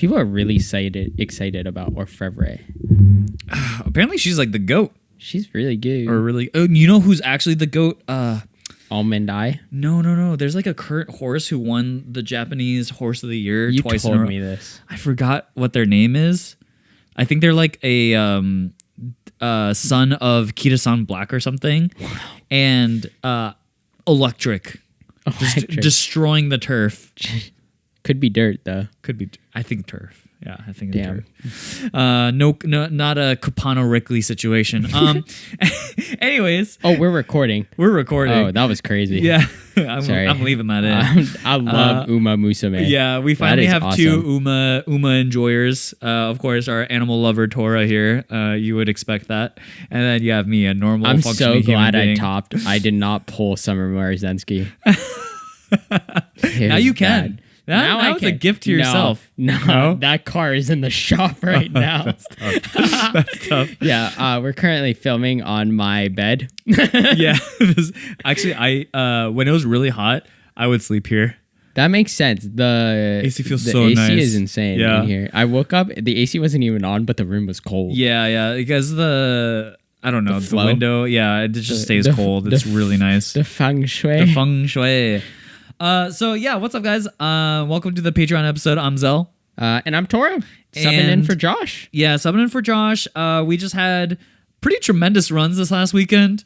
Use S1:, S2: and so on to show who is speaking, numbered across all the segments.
S1: People are really excited about Orfevre.
S2: Apparently, she's like the GOAT.
S1: She's really good.
S2: Or really, oh, you know who's actually the GOAT?
S1: Almond Eye.
S2: No. There's like a current horse who won the Japanese Horse of the Year twice in a row.
S1: You told me this.
S2: I forgot what their name is. I think they're like a son of Kitasan Black or something.
S1: Wow.
S2: And Electric. Destroying the turf.
S1: Could be dirt though.
S2: Could be. I think turf. Yeah, I think
S1: Damn.
S2: it's turf. No, not a Capano Rickley situation. Anyways.
S1: Oh, we're recording.
S2: We're recording.
S1: Oh, that was crazy.
S2: Yeah.
S1: Sorry.
S2: I'm leaving that in.
S1: I love Uma Musume.
S2: Yeah, we finally have
S1: awesome.
S2: two Uma enjoyers. Of course, our animal lover Tora here. You would expect that. And then you have me, a normal
S1: I'm
S2: functioning
S1: so glad
S2: human being.
S1: I did not pull Summer Marzensky.
S2: Now you can. Now it's a gift to yourself.
S1: No, that car is in the shop right now.
S2: That's tough. That's tough.
S1: Yeah, we're currently filming on my bed.
S2: Yeah. Actually, when it was really hot, I would sleep here.
S1: That makes sense. The
S2: AC feels
S1: the
S2: so
S1: AC
S2: nice.
S1: is insane in here. I woke up, the AC wasn't even on, but the room was cold.
S2: Yeah, because the
S1: flow?
S2: window, it just stays cold. It's really nice.
S1: The feng shui.
S2: The feng shui. So yeah, what's up, guys? Welcome to the Patreon episode. I'm Xell.
S1: And I'm Tora. Subbing in for Josh.
S2: Yeah, subbing in for Josh. We just had pretty tremendous runs this last weekend.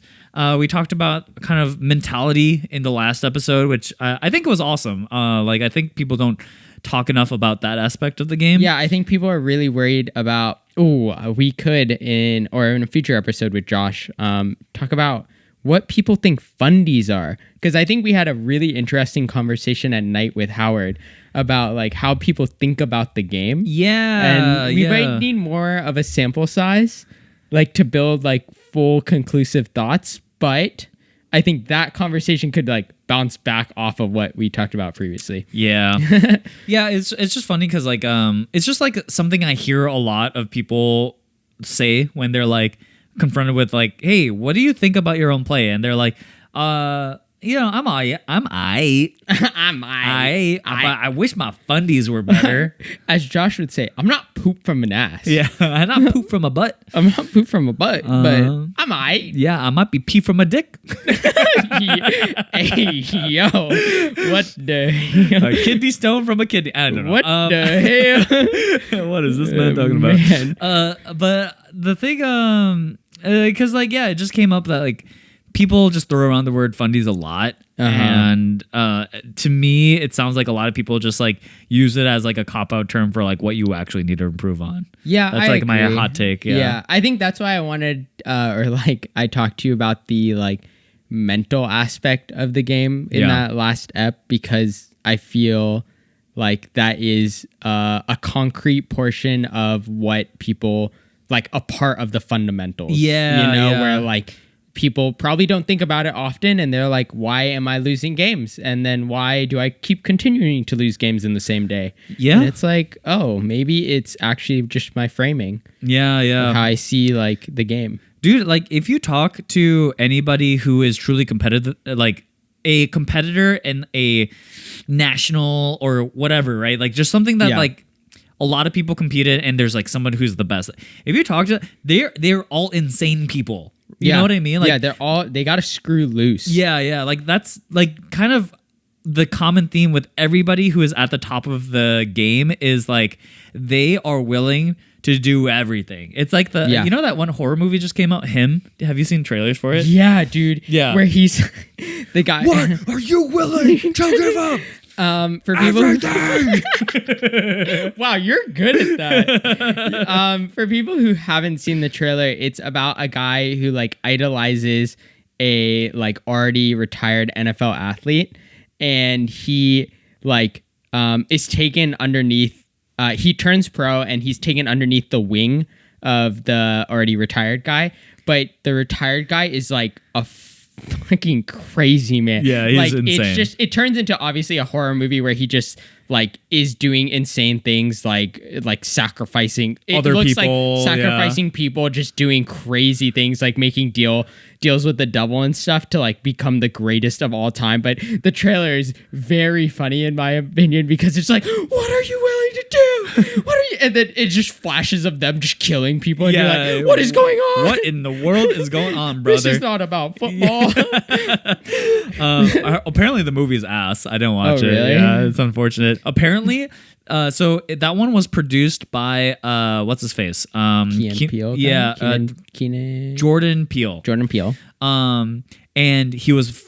S2: We talked about kind of mentality in the last episode, which I think was awesome. I think people don't talk enough about that aspect of the game.
S1: Yeah, I think people are really worried about. We could in a future episode with Josh talk about what people think fundies are, because I think we had a really interesting conversation at night with Howard about like how people think about the game.
S2: Yeah,
S1: and we might need more of a sample size, like to build like full conclusive thoughts. But I think that conversation could like bounce back off of what we talked about previously.
S2: Yeah, yeah. It's just funny because like it's just like something I hear a lot of people say when they're like confronted with like, hey, what do you think about your own play? And they're like, I'm I wish my fundies were better.
S1: As Josh would say, I'm not poop from an ass.
S2: Yeah, I'm not poop from a butt.
S1: I'm not poop from a butt, but I'm I.
S2: Yeah, I might be pee from a dick.
S1: Hey, yo, what the hell?
S2: A kidney stone from a kidney. I don't know.
S1: What the hell?
S2: What is this man talking about? But the thing, because like, yeah, it just came up that like people just throw around the word fundies a lot. And to me, it sounds like a lot of people just like use it as like a cop-out term for like what you actually need to improve on.
S1: Yeah,
S2: that's like my hot take.
S1: Yeah, I think that's why I wanted, I talked to you about the like mental aspect of the game in that last ep, because I feel like that is a concrete portion of what people like, a part of the fundamentals.
S2: Yeah,
S1: where like people probably don't think about it often, and they're like, why am I losing games? And then why do I keep continuing to lose games in the same day?
S2: Yeah.
S1: And it's like, oh, maybe it's actually just my framing.
S2: Yeah.
S1: How I see like the game.
S2: Dude, like if you talk to anybody who is truly competitive, like a competitor in a national or whatever, right? Like just something that like a lot of people compete in, and there's like someone who's the best. If you talk to, they're all insane people. You know what I mean? Like,
S1: they got to screw loose.
S2: Yeah. Like that's like kind of the common theme with everybody who is at the top of the game is like they are willing to do everything. It's like you know that one horror movie just came out, Him? Have you seen trailers for it?
S1: Yeah, dude.
S2: Yeah.
S1: Where he's the guy.
S2: What are you willing to give up?
S1: For people wow, you're good at that. For people who haven't seen the trailer, it's about a guy who like idolizes a like already retired NFL athlete, and he like is taken underneath he turns pro, and he's taken underneath the wing of the already retired guy, but the retired guy is like a fucking crazy man.
S2: Yeah, he's
S1: like,
S2: insane.
S1: It turns into obviously a horror movie where he just like is doing insane things, like
S2: Other
S1: sacrificing. It
S2: people,
S1: looks like sacrificing people, just doing crazy things, like making deals deals with the devil and stuff to like become the greatest of all time. But the trailer is very funny in my opinion because it's like, what are you willing to do? What are you? And then it just flashes of them just killing people. And you're like, what is going on?
S2: What in the world is going on, brother?
S1: This is not about football.
S2: Apparently the movie's ass. I didn't watch it.
S1: Really?
S2: Yeah, it's unfortunate. Apparently, that one was produced by what's his face?
S1: Peele.
S2: Jordan Peele.
S1: Jordan Peele.
S2: And he was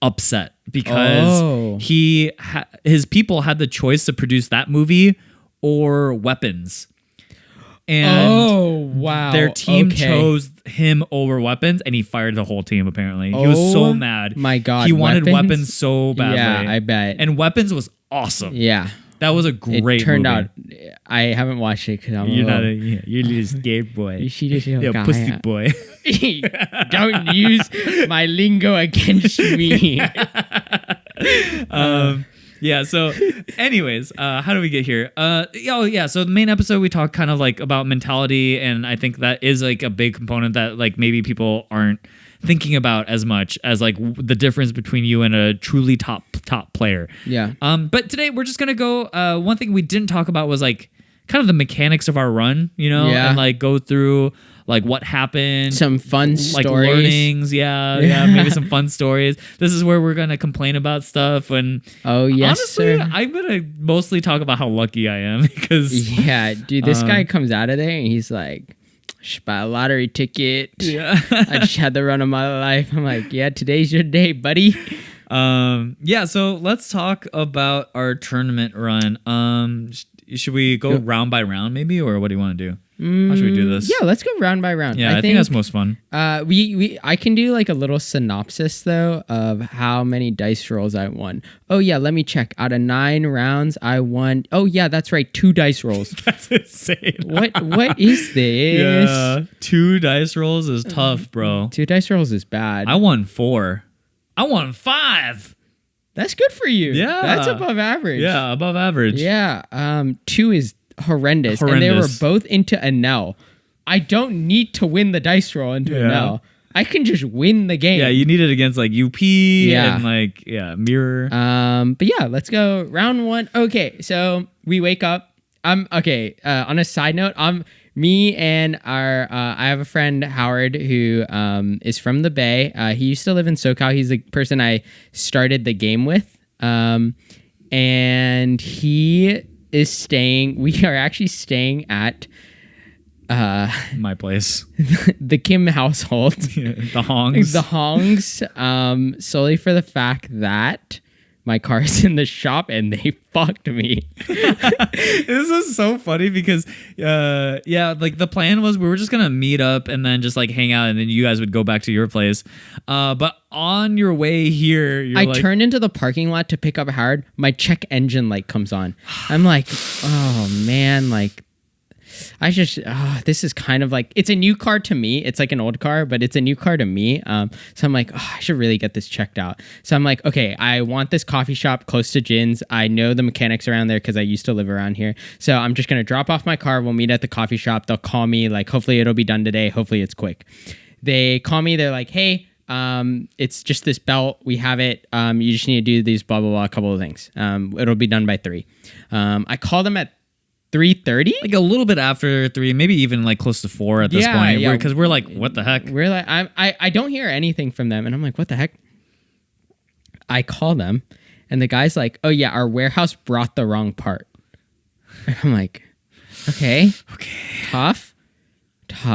S2: upset because his people had the choice to produce that movie or Weapons. And their team chose him over Weapons, and he fired the whole team. Apparently, he was so mad.
S1: My God,
S2: he wanted Weapons so badly.
S1: Yeah, I bet.
S2: And Weapons was awesome.
S1: Yeah,
S2: that was a great.
S1: It turned
S2: movie.
S1: out. I haven't watched it because I'm.
S2: You're a little scared boy.
S1: You see this little guy,
S2: pussy boy.
S1: Don't use my lingo against me.
S2: Yeah. So, anyways, how do we get here? So the main episode we talked kind of like about mentality, and I think that is like a big component that like maybe people aren't thinking about as much as like the difference between you and a truly top player.
S1: Yeah.
S2: But today we're just gonna go. One thing we didn't talk about was like kind of the mechanics of our run, and like go through like what happened,
S1: some fun
S2: like
S1: stories,
S2: learnings, maybe some fun stories. This is where we're gonna complain about stuff, and honestly,
S1: sir.
S2: I'm gonna mostly talk about how lucky I am because
S1: dude, this guy comes out of there and he's like, just bought a lottery ticket.
S2: Yeah,
S1: I just had the run of my life. I'm like, yeah, today's your day, buddy.
S2: So let's talk about our tournament run. Should we go round by round maybe, or what do you want to do? How should we do this?
S1: Yeah, let's go round by round.
S2: Yeah, I think that's most fun.
S1: I can do like a little synopsis though of how many dice rolls I won. Oh yeah, let me check. Out of 9 rounds, I won. Oh yeah, that's right, 2 dice rolls.
S2: That's insane.
S1: What is this?
S2: Yeah, 2 dice rolls is tough, bro.
S1: 2 dice rolls is bad.
S2: I won 4. I won 5.
S1: That's good for you.
S2: Yeah,
S1: that's above average.
S2: Yeah, above average.
S1: Yeah. 2 is horrendous. And they were both into Enel. I don't need to win the dice roll into Enel. I can just win the game.
S2: Yeah, you need it against like UP and like Mirror.
S1: But yeah, let's go round 1. Okay, so we wake up. On a side note, me and I have a friend Howard who is from the Bay. He used to live in SoCal. He's the person I started the game with. And he is staying. We are actually staying at
S2: my place,
S1: the Kim household,
S2: the Hongs,
S1: solely for the fact that my car is in the shop and they fucked me.
S2: This is so funny because like the plan was we were just gonna meet up and then just like hang out and then you guys would go back to your place. But on your way here,
S1: I turned into the parking lot to pick up Howard. My check engine light comes on. I'm like, oh man, like this is kind of like, it's a new car to me. It's like an old car, but it's a new car to me. So I'm like, I should really get this checked out. So I'm like, okay, I want this coffee shop close to Jin's. I know the mechanics around there because I used to live around here. So I'm just going to drop off my car. We'll meet at the coffee shop. They'll call me, like, hopefully it'll be done today. Hopefully it's quick. They call me. They're like, hey, it's just this belt. We have it. You just need to do these blah, blah, blah, a couple of things. It'll be done by 3. I call them at 3:30,
S2: like a little bit after 3, maybe even like close to 4 at this point. Yeah, because we're like, what the heck?
S1: We're like, I don't hear anything from them, and I'm like, what the heck? I call them, and the guy's like, oh yeah, our warehouse brought the wrong part. And I'm like, okay, tough.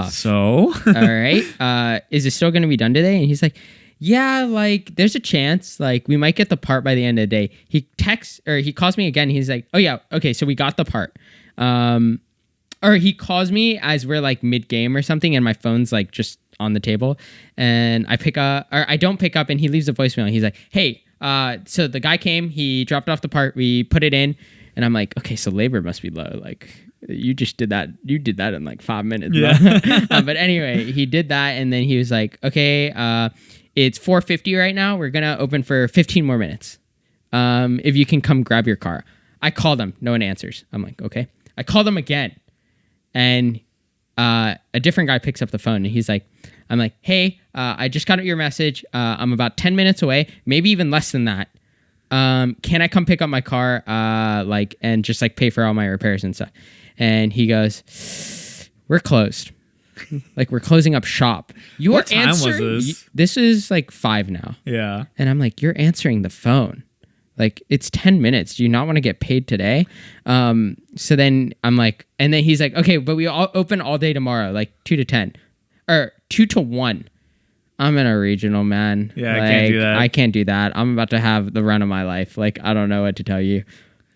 S2: So,
S1: all right, is it still gonna be done today? And he's like, yeah, like there's a chance, like we might get the part by the end of the day. He calls me again. He's like, oh yeah, okay, so we got the part. Or he calls me as we're like mid game or something, and my phone's like just on the table, and I don't pick up, and he leaves a voicemail. He's like, hey, so the guy came, he dropped off the part, we put it in, and I'm like, okay, so labor must be low, like you just did that. You did that in like 5 minutes.
S2: Yeah.
S1: But anyway, he did that, and then he was like, okay, it's 4:50 right now. We're gonna open for 15 more minutes. If you can come grab your car. I called him. No one answers. I'm like, okay. I called him again, and a different guy picks up the phone, and he's like, I'm like, hey, I just got your message. I'm about 10 minutes away, maybe even less than that. Can I come pick up my car, and just like pay for all my repairs and stuff? And he goes, we're closed. Like, we're closing up shop. You
S2: What
S1: are
S2: time was
S1: answering.
S2: this?
S1: This is like 5 now.
S2: Yeah.
S1: And I'm like, you're answering the phone. Like, it's 10 minutes. Do you not want to get paid today? So then I'm like, and then he's like, okay, but we all open all day tomorrow, like 2 to 10 or 2 to 1. I'm in a regional, man.
S2: Yeah,
S1: like,
S2: I can't do that.
S1: I can't do that. I'm about to have the run of my life. Like, I don't know what to tell you.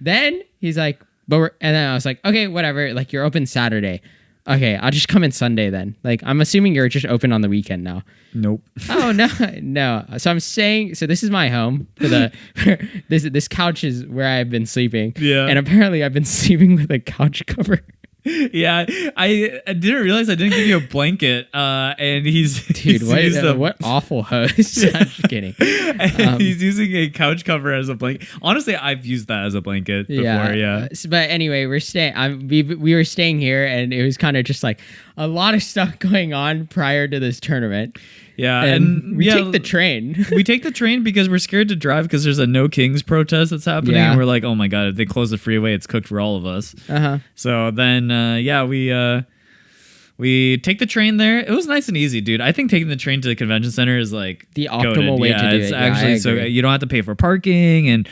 S1: Then he's like, and then I was like, okay, whatever. Like, you're open Saturday. Okay, I'll just come in Sunday then. Like, I'm assuming you're just open on the weekend now.
S2: Nope.
S1: Oh no. So I'm saying, so this is my home. This couch is where I've been sleeping.
S2: Yeah.
S1: And apparently I've been sleeping with a couch cover.
S2: Yeah, I didn't realize I didn't give you a blanket. And
S1: Dude, what awful host. I'm just kidding.
S2: He's using a couch cover as a blanket. Honestly, I've used that as a blanket before. Yeah.
S1: But anyway, we're staying. We were staying here, and it was kind of just like a lot of stuff going on prior to this tournament.
S2: Yeah,
S1: and we take the train.
S2: We take the train because we're scared to drive because there's a No Kings protest that's happening, and we're like, oh my god, if they close the freeway, it's cooked for all of us. So then, we take the train there. It was nice and easy, dude. I think taking the train to the convention center is like
S1: the optimal way to do
S2: it's
S1: it.
S2: Actually, so you don't have to pay for parking, and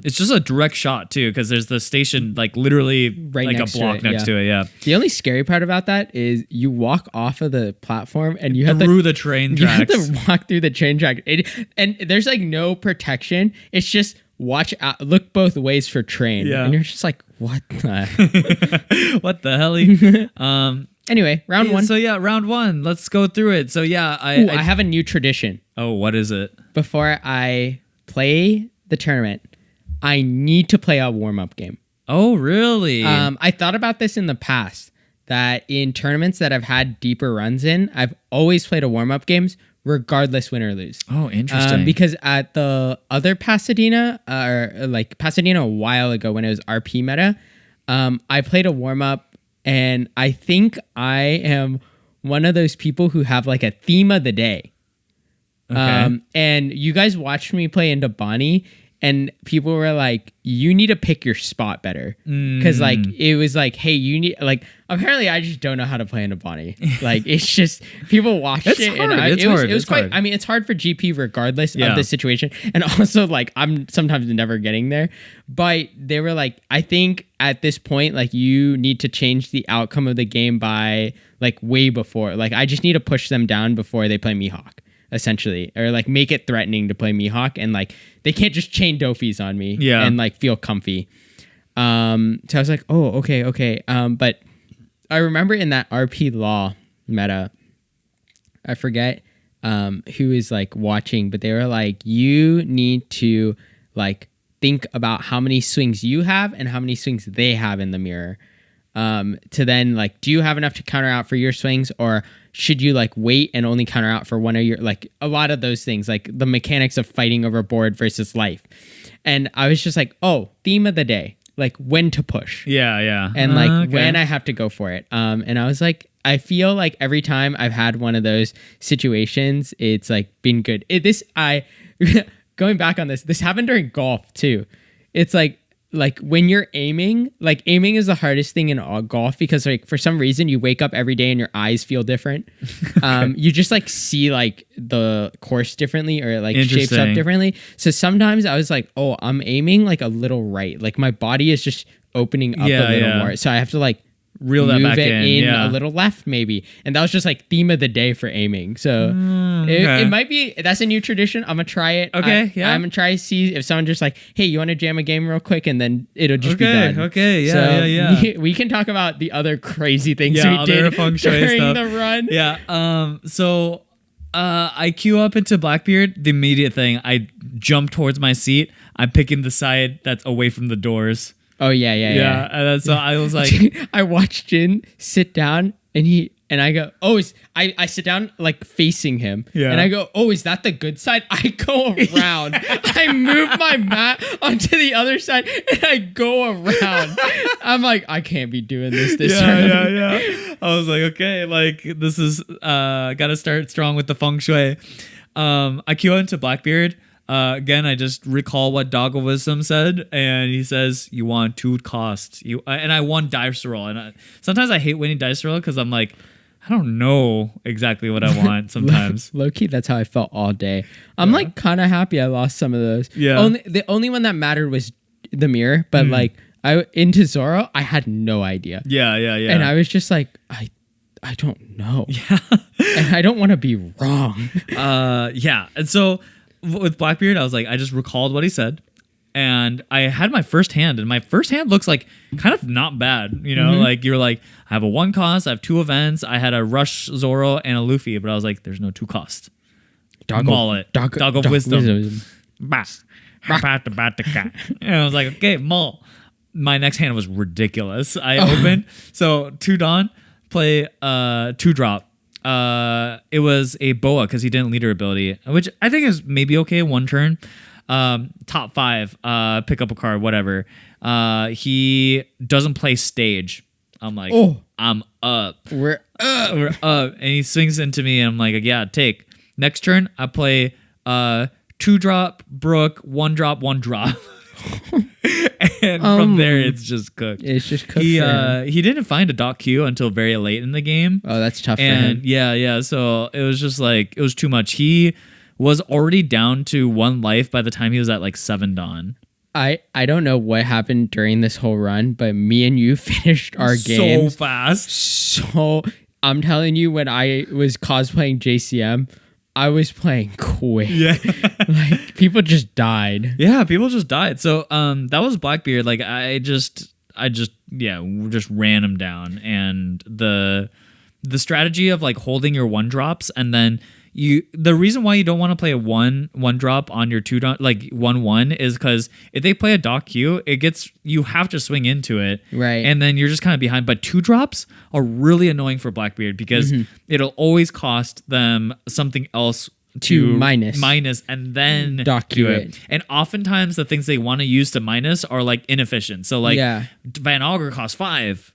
S2: it's just a direct shot too, because there's the station like literally
S1: right
S2: like a block next to it. Yeah.
S1: The only scary part about that is you walk off of the platform and you have
S2: through the train tracks.
S1: You have to walk through the train track, and there's like no protection. It's just watch out, look both ways for train, and you're just like, what the
S2: what the hell?
S1: Anyway, round one.
S2: So round one. Let's go through it. So I
S1: have a new tradition.
S2: Oh, what is it?
S1: Before I play the tournament, I need to play a warm-up game.
S2: Oh, really?
S1: I thought about this in the past, that in tournaments that I've had deeper runs in, I've always played a warm-up games, regardless win or lose.
S2: Oh, interesting.
S1: Because at the other Pasadena, or like Pasadena a while ago when it was RP meta, I played a warm-up. And I think I am one of those people who have like a theme of the day.
S2: Okay.
S1: And you guys watched me play into Bonnie, and people were like, you need to pick your spot better. Because like, it was like, hey, you need, like, apparently I just don't know how to play into Bonnie. Like, it's just, people watched it.
S2: Hard.
S1: And
S2: it was
S1: quite,
S2: hard.
S1: I mean, it's hard for GP regardless of the situation. And also like, I'm sometimes never getting there. But they were like, I think at this point, like, you need to change the outcome of the game by like way before. Like, I just need to push them down before they play Mihawk, essentially, or like make it threatening to play Mihawk, and like they can't just chain Dofies on me and like feel comfy. So I was like, oh, okay. But I remember in that RP Law meta, I forget who is like watching, but they were like, you need to like think about how many swings you have and how many swings they have in the mirror, to then like, do you have enough to counter out for your swings, or should you like wait and only counter out for one of your, like a lot of those things, like the mechanics of fighting over board versus life. And I was just like, oh, theme of the day, like when to push.
S2: Yeah.
S1: And like when I have to go for it. And I was like, I feel like every time I've had one of those situations, it's like been good. Going back on this happened during golf too. It's like when you're aiming is the hardest thing in all golf, because like for some reason you wake up every day and your eyes feel different. You just like see like the course differently, or like shapes up differently. So sometimes I was like, oh, I'm aiming like a little right. Like my body is just opening up a little more. So I have to like
S2: reel that back in
S1: a little left maybe. And that was just like theme of the day for aiming. So it might be, that's a new tradition. I'm gonna try it. I'm gonna try to see if someone just like, hey, you want to jam a game real quick, and then it'll just be done. We can talk about the other crazy things we did during the run.
S2: So I queue up into Blackbeard. The immediate thing, I jump towards my seat. I'm picking the side that's away from the doors.
S1: Oh yeah.
S2: And so I was like,
S1: I watched Jin sit down, and And I go, oh, I sit down like facing him.
S2: Yeah.
S1: And I go, oh, is that the good side? I go around. I move my mat onto the other side and I go around. I'm like, I can't be doing this turn.
S2: Yeah. I was like, okay, like this is gotta start strong with the feng shui. I queue into Blackbeard. Again, I just recall what Dog of Wisdom said, and he says, "You want 2 cost." And I won dice roll, and sometimes I hate winning dice roll because I'm like, I don't know exactly what I want sometimes.
S1: Low key, that's how I felt all day. I'm like kind of happy I lost some of those.
S2: Yeah.
S1: The only one that mattered was the mirror, but like into Zoro, I had no idea.
S2: Yeah.
S1: And I was just like, I don't know.
S2: Yeah.
S1: And I don't want to be wrong.
S2: Yeah. And so with Blackbeard, I was like, I just recalled what he said. And I had my first hand, and my first hand looks like kind of not bad. You know, like you're like, I have a 1 cost, I have 2 events, I had a Rush Zoro and a Luffy, but I was like, there's no 2 cost. Dog of Wisdom. Bah. And I was like, okay, Maul. My next hand was ridiculous. I opened, so 2 Dawn, play 2 drop. It was a Boa because he didn't leader ability, which I think is maybe okay 1 turn. Top 5, pick up a card, whatever. He doesn't play stage. I'm like, I'm up.
S1: We're
S2: We're up. And he swings into me, and I'm like, yeah, take. Next turn, I play 2 drop, Brook, 1 drop, 1 drop. And from there, it's just cooked.
S1: It's just cooked.
S2: He didn't find a Doc Q until very late in the game.
S1: Oh, that's tough for him.
S2: Yeah. So it was just like, it was too much. He was already down to 1 life by the time he was at like 7 Dawn.
S1: I don't know what happened during this whole run, but me and you finished our game
S2: so fast.
S1: So I'm telling you, when I was cosplaying JCM, I was playing quick.
S2: Yeah.
S1: Like people just died.
S2: Yeah, people just died. So that was Blackbeard. Like I just ran him down. And the strategy of like holding your 1 drops, and then the reason why you don't want to play a one drop on your 2 like 1/1 is because if they play a Doc Q, you have to swing into it,
S1: right?
S2: And then you're just kind of behind. But 2 drops are really annoying for Blackbeard because it'll always cost them something else to minus and then
S1: Doc Q it.
S2: And oftentimes the things they want to use to minus are like inefficient. So like Van Augur costs 5.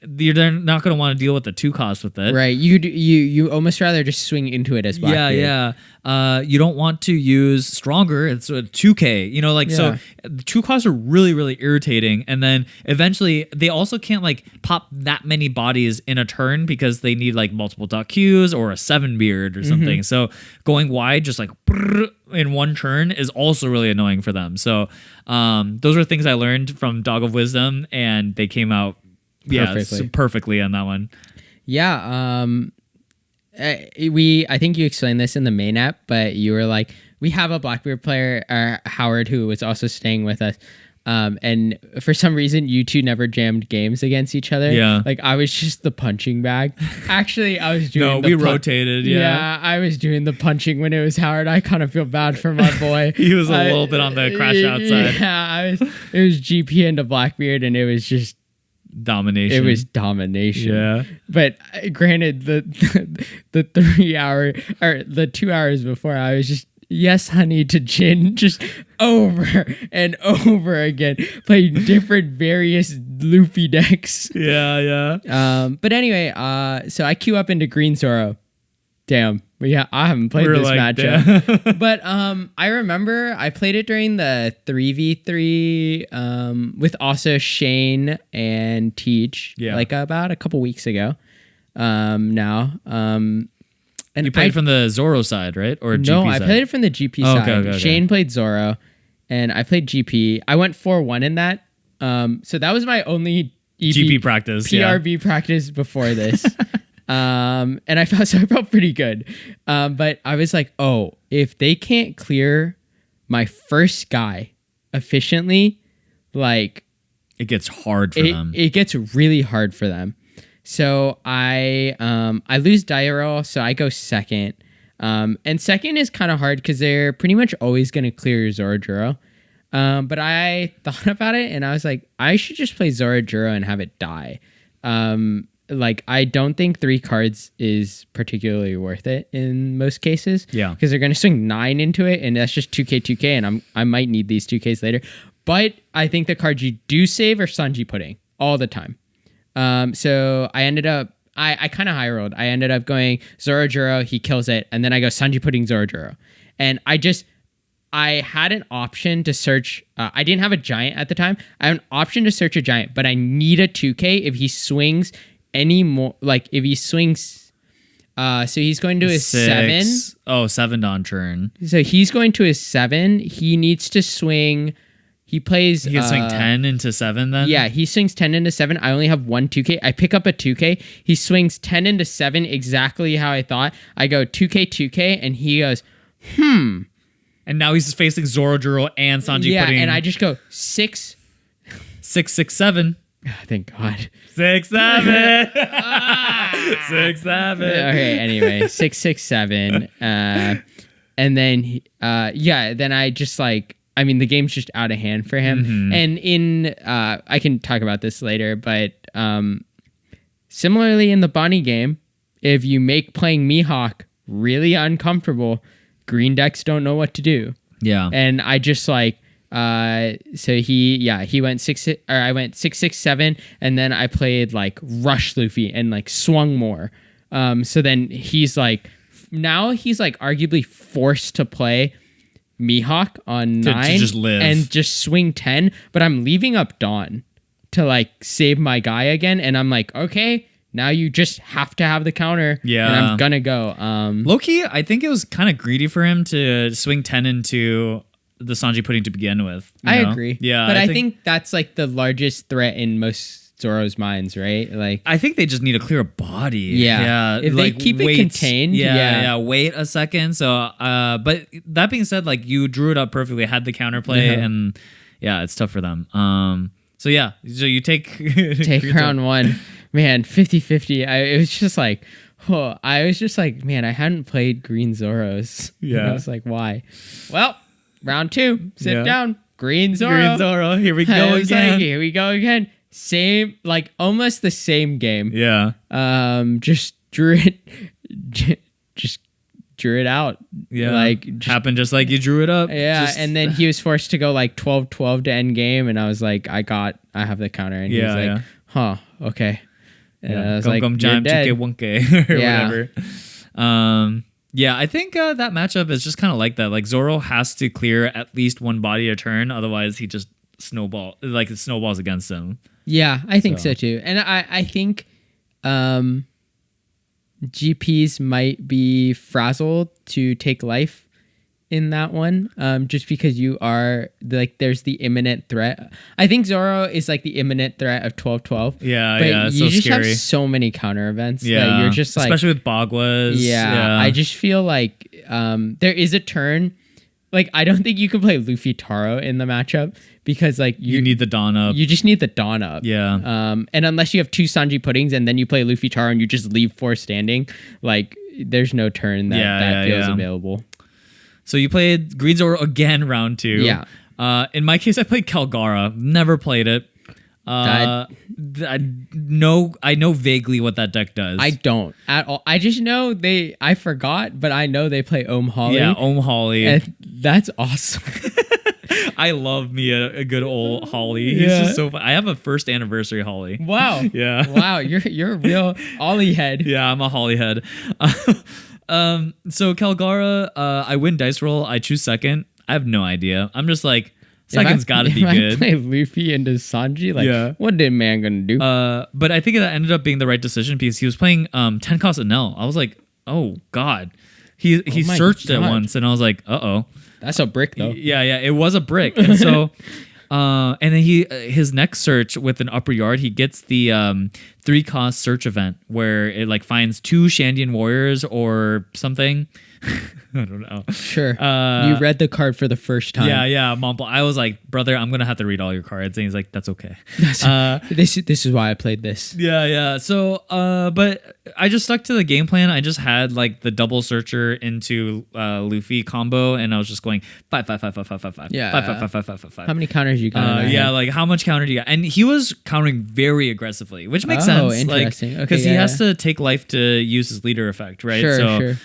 S2: They're not going to want to deal with the 2 cost with it.
S1: Right. You almost rather just swing into it as Blackbeard.
S2: Yeah. You don't want to use Stronger. It's a 2K. You know, like, so the 2 costs are really, really irritating. And then eventually they also can't like pop that many bodies in a turn because they need like multiple Doc Qs or a 7 beard or something. So going wide just like in 1 turn is also really annoying for them. So those are things I learned from Dog of Wisdom, and they came out perfectly on that one.
S1: Yeah. I think you explained this in the main app, but you were like, we have a Blackbeard player, Howard, who was also staying with us. And for some reason, you two never jammed games against each other.
S2: Yeah.
S1: Like I was just the punching bag. Actually, I was doing
S2: we rotated.
S1: Yeah, I was doing the punching when it was Howard. I kind of feel bad for my boy.
S2: He was a little bit on the crash outside.
S1: Yeah, it was GP into Blackbeard, and it was just
S2: domination.
S1: It was domination.
S2: Yeah.
S1: But granted, the 3 hour or the 2 hours before, I was just, yes, honey, to Jin, just over and over again, playing different various Luffy decks.
S2: Yeah.
S1: But anyway, so I queue up into Green Zoro. Damn. But yeah, I haven't played this matchup. But I remember I played it during the 3v3 with also Shane and Teach, like about a couple weeks ago now. And
S2: you played from the Zoro side, right? Or GP
S1: no,
S2: side?
S1: I played it from the GP side. Okay. Shane played Zoro, and I played GP. I went 4-1 in that. So that was my only
S2: GP practice,
S1: PRB practice before this. And I felt pretty good. But I was like, oh, if they can't clear my first guy efficiently, like
S2: it gets hard for them.
S1: It gets really hard for them. So I lose Diarol, so I go second. And second is kind of hard because they're pretty much always going to clear Zorojuro. But I thought about it and I was like, I should just play Zorojuro and have it die. like I don't think 3 cards is particularly worth it in most cases.
S2: Yeah.
S1: Because they're going to swing 9 into it, and that's just 2k, and I might need these 2ks later. But I think the cards you do save are Sanji Pudding all the time. So I ended up, I kind of high rolled. I ended up going Zorojuro, he kills it, and then I go Sanji Pudding Zorojuro. And I had an option to search. I didn't have a giant at the time. I have an option to search a giant, but I need a 2k if he swings any more. Like if he swings, so he's going to his 7.
S2: Oh, 7 on turn.
S1: So he's going to his 7. He needs to swing. He plays.
S2: He can swing 10 into 7 then?
S1: Yeah, he swings 10 into 7. I only have one 2k. I pick up a 2k. He swings 10 into 7 exactly how I thought. I go 2k, and he goes,
S2: And now he's facing Zorojuro and Sanji Pudding.
S1: Yeah, and I just go 6.
S2: 6, 6, 7.
S1: Oh, thank God.
S2: 6, 7. 6, 7.
S1: Okay, anyway, 6, 6, 7. And then, then I just like, I mean, the game's just out of hand for him.
S2: Mm-hmm.
S1: And I can talk about this later, but similarly in the Bonnie game, if you make playing Mihawk really uncomfortable, green decks don't know what to do.
S2: Yeah.
S1: And I just like, so he went 6, or I went 6, 6, 7, and then I played like Rush Luffy and like swung more. So then he's like, now he's like arguably forced to play Mihawk on 9
S2: to just live
S1: and just swing 10, but I'm leaving up Dawn to like save my guy again, and I'm like, okay, now you just have to have the counter.
S2: Yeah.
S1: And I'm gonna go.
S2: Low-key, I think it was kind of greedy for him to swing 10 into the Sanji Pudding to begin with.
S1: I agree.
S2: Yeah.
S1: But I think that's like the largest threat in most Zoro's minds, right? Like,
S2: I think they just need to clear a body.
S1: Yeah. If they keep it contained.
S2: Yeah. Wait a second. So, but that being said, like you drew it up perfectly, had the counterplay, and yeah, it's tough for them. So you take
S1: round 1. Man, 50-50. It was just like, I was just like, man, I hadn't played Green Zoros.
S2: Yeah.
S1: And I was like, why? Well, round 2, sit down. Green Zoro.
S2: Green Zoro. Here we go again.
S1: Like, here we go again. Same, like almost the same game.
S2: Yeah.
S1: Just drew it. Just drew it out.
S2: Yeah.
S1: Like
S2: happened just like you drew it up.
S1: Yeah. And then he was forced to go like 12-12 to end game, and I was like, I have the counter, and he was like, okay. And I was like,
S2: you're dead. Or whatever. I think that matchup is just kind of like that. Like Zoro has to clear at least one body a turn, otherwise he just it snowballs against him.
S1: Yeah, I think so too. And I think GPs might be frazzled to take life in that one, just because you are like, there's the imminent threat. I think Zoro is like the imminent threat of 12-12.
S2: Yeah,
S1: but
S2: it's
S1: you
S2: so
S1: just
S2: scary.
S1: have so many counter events that
S2: Yeah,
S1: you're just like,
S2: especially with Bagwas.
S1: Yeah, I just feel like there is a turn. Like, I don't think you can play Luffy Taro in the matchup because like
S2: you need the Dawn up.
S1: You just need the Dawn up.
S2: Yeah.
S1: And unless you have 2 Sanji Puddings and then you play Luffy Taro and you just leave 4 standing, like there's no turn that feels available.
S2: So you played Green Zoro again, round 2.
S1: Yeah.
S2: In my case, I played Calgara. Never played it. I know vaguely what that deck does.
S1: I don't at all. I just know I forgot, but I know they play Ohm Holly.
S2: Yeah, Ohm Holly.
S1: And that's awesome.
S2: I love me a good old Holly. He's just so fun. I have a first anniversary Holly.
S1: Wow.
S2: Yeah.
S1: Wow. You're a real Ollie head.
S2: Yeah, I'm a Holly head. So Calgara, I win dice roll. I choose second. I have no idea. I'm just like, second's got to be good.
S1: I play Luffy into Sanji. Like, what did man gonna do?
S2: But I think that ended up being the right decision because he was playing 10 cost Nell. I was like, oh god. He searched it once, and I was like, uh-oh.
S1: That's a brick though.
S2: Yeah, it was a brick. And so and then his next search with an upper yard, he gets the 3 cost search event where it like finds 2 Shandian warriors or something. I don't know.
S1: Sure. You read the card for the first time.
S2: Yeah. Momple. I was like, brother, I'm gonna have to read all your cards, and he's like, that's okay.
S1: This is why I played this.
S2: Yeah. So, but I just stuck to the game plan. I just had like the double searcher into Luffy combo, and I was just going 5, 5, 5, 5, 5, 5, 5.
S1: Yeah.
S2: 5, 5, 5, 5, 5, 5, 5.
S1: How many counters you got?
S2: Yeah, like how much counter do you got? And he was countering very aggressively, which makes sense.
S1: Interesting.
S2: Like, because he has to take life to use his leader effect, right?
S1: Sure.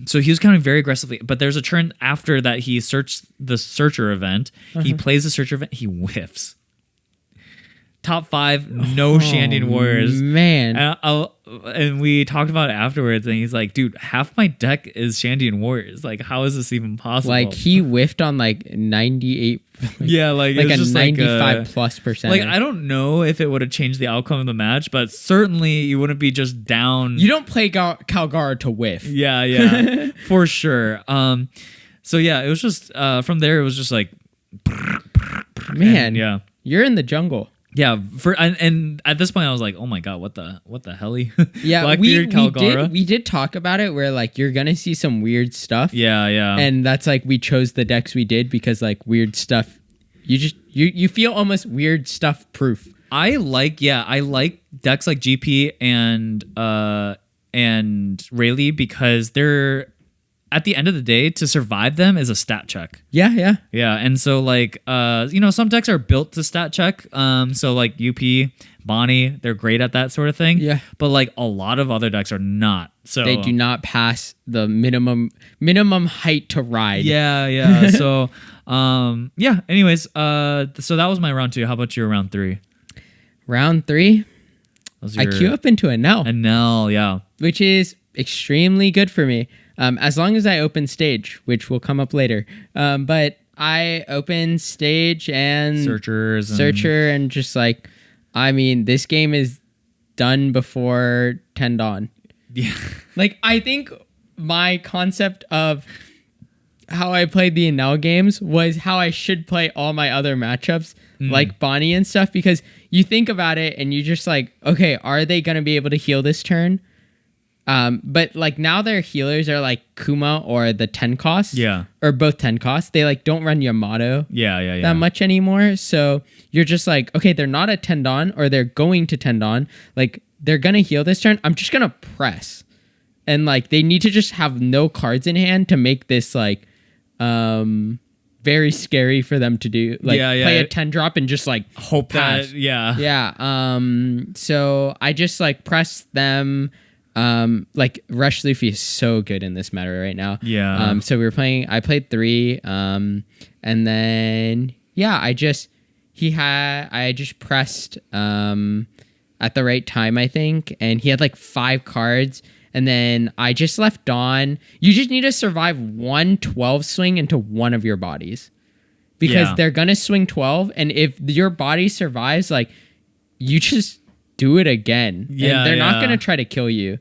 S2: So he was countering very aggressively. But there's a turn after that he searched the searcher event. He plays the searcher event. He whiffs. Top 5, no Shandian Warriors.
S1: Man.
S2: And we talked about it afterwards, and he's like, dude, half my deck is Shandian Warriors. Like, how is this even possible?
S1: Like, he whiffed on like 98.
S2: Yeah, like
S1: a
S2: just
S1: 95 plus percent.
S2: Like, I don't know if it would have changed the outcome of the match, but certainly you wouldn't be just down.
S1: You don't play Calgara to whiff.
S2: Yeah, for sure. So yeah, it was just from there. It was just like,
S1: man,
S2: yeah,
S1: you're in the jungle.
S2: Yeah, and at this point I was like, oh my god, what the helly?
S1: Yeah,
S2: Blackbeard, Calgara.
S1: We did talk about it where like you're gonna see some weird stuff.
S2: Yeah.
S1: And that's like we chose the decks we did because like weird stuff. You feel almost weird stuff proof. I like
S2: decks like GP and Rayleigh because they're, at the end of the day, to survive them is a stat check.
S1: Yeah.
S2: And so like some decks are built to stat check. So like UP, Bonnie, they're great at that sort of thing.
S1: Yeah.
S2: But like a lot of other decks are not. So
S1: they do not pass the minimum height to ride.
S2: Yeah. So anyways, so that was my round 2. How about your round 3?
S1: Round 3? I queue up into a Nell.
S2: A Nell, yeah.
S1: Which is extremely good for me. As long as I open stage, which will come up later. But I open stage and
S2: Searcher
S1: and just like, I mean, this game is done before 10 dawn.
S2: Yeah.
S1: Like, I think my concept of how I played the Enel games was how I should play all my other matchups, like Bonnie and stuff, because you think about it and you just like, okay, are they going to be able to heal this turn? But like now their healers are like Kuma or the 10 cost.
S2: Yeah.
S1: Or both 10 cost. They like don't run Yamato that much anymore. So you're just like, okay, they're not at 10 dawn or they're going to 10 dawn. Like they're going to heal this turn. I'm just going to press. And like they need to just have no cards in hand to make this like very scary for them to do. Like play a 10 drop and just like
S2: hope
S1: pass.
S2: That yeah.
S1: So I just like press them. Like Rush Luffy is so good in this meta right now.
S2: Yeah.
S1: So I played 3. And then I just pressed at the right time, I think, and he had like 5 cards. And then I just left Dawn. You just need to survive 1 12 swing into one of your bodies. Because they're gonna swing 12, and if your body survives, like you just do it again.
S2: Yeah.
S1: And they're not gonna try to kill you.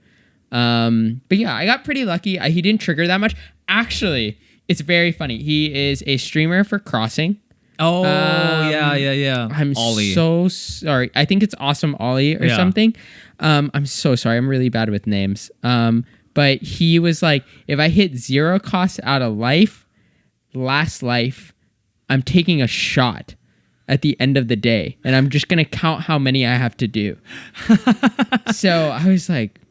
S1: But yeah, I got pretty lucky. He didn't trigger that much. Actually, it's very funny. He is a streamer for Crossing.
S2: Oh, yeah.
S1: I'm
S2: Ollie.
S1: so sorry. I think it's Awesome Ollie or something. I'm so sorry. I'm really bad with names. But he was like, if I hit 0 cost out of last life, I'm taking a shot at the end of the day. And I'm just going to count how many I have to do. So I was like,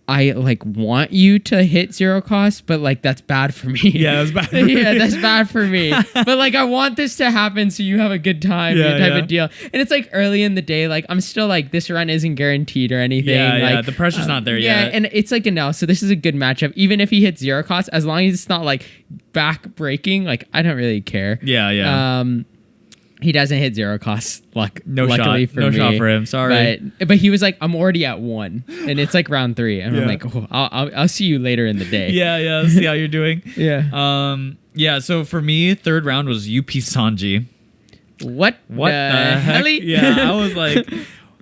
S1: I like want you to hit 0 cost, but like that's bad for me.
S2: Yeah, that's bad.
S1: That's bad for me. But like I want this to happen so you have a good time, type of deal. And it's like early in the day, like I'm still like this run isn't guaranteed or anything.
S2: Yeah, the pressure's not there yet.
S1: Yeah, and it's like Enel, so this is a good matchup. Even if he hits 0 cost, as long as it's not like back breaking, like I don't really care.
S2: Yeah.
S1: He doesn't hit 0 cost.
S2: Luckily
S1: for
S2: me.
S1: No shot for him. Sorry. But he was like, I'm already at 1, and it's like round 3, and I'm like, oh, I'll see you later in the day.
S2: Yeah. See how you're doing.
S1: Yeah.
S2: So for me, 3rd round was UP Sanji.
S1: What
S2: the heck?
S1: Hell?
S2: Yeah, I was like,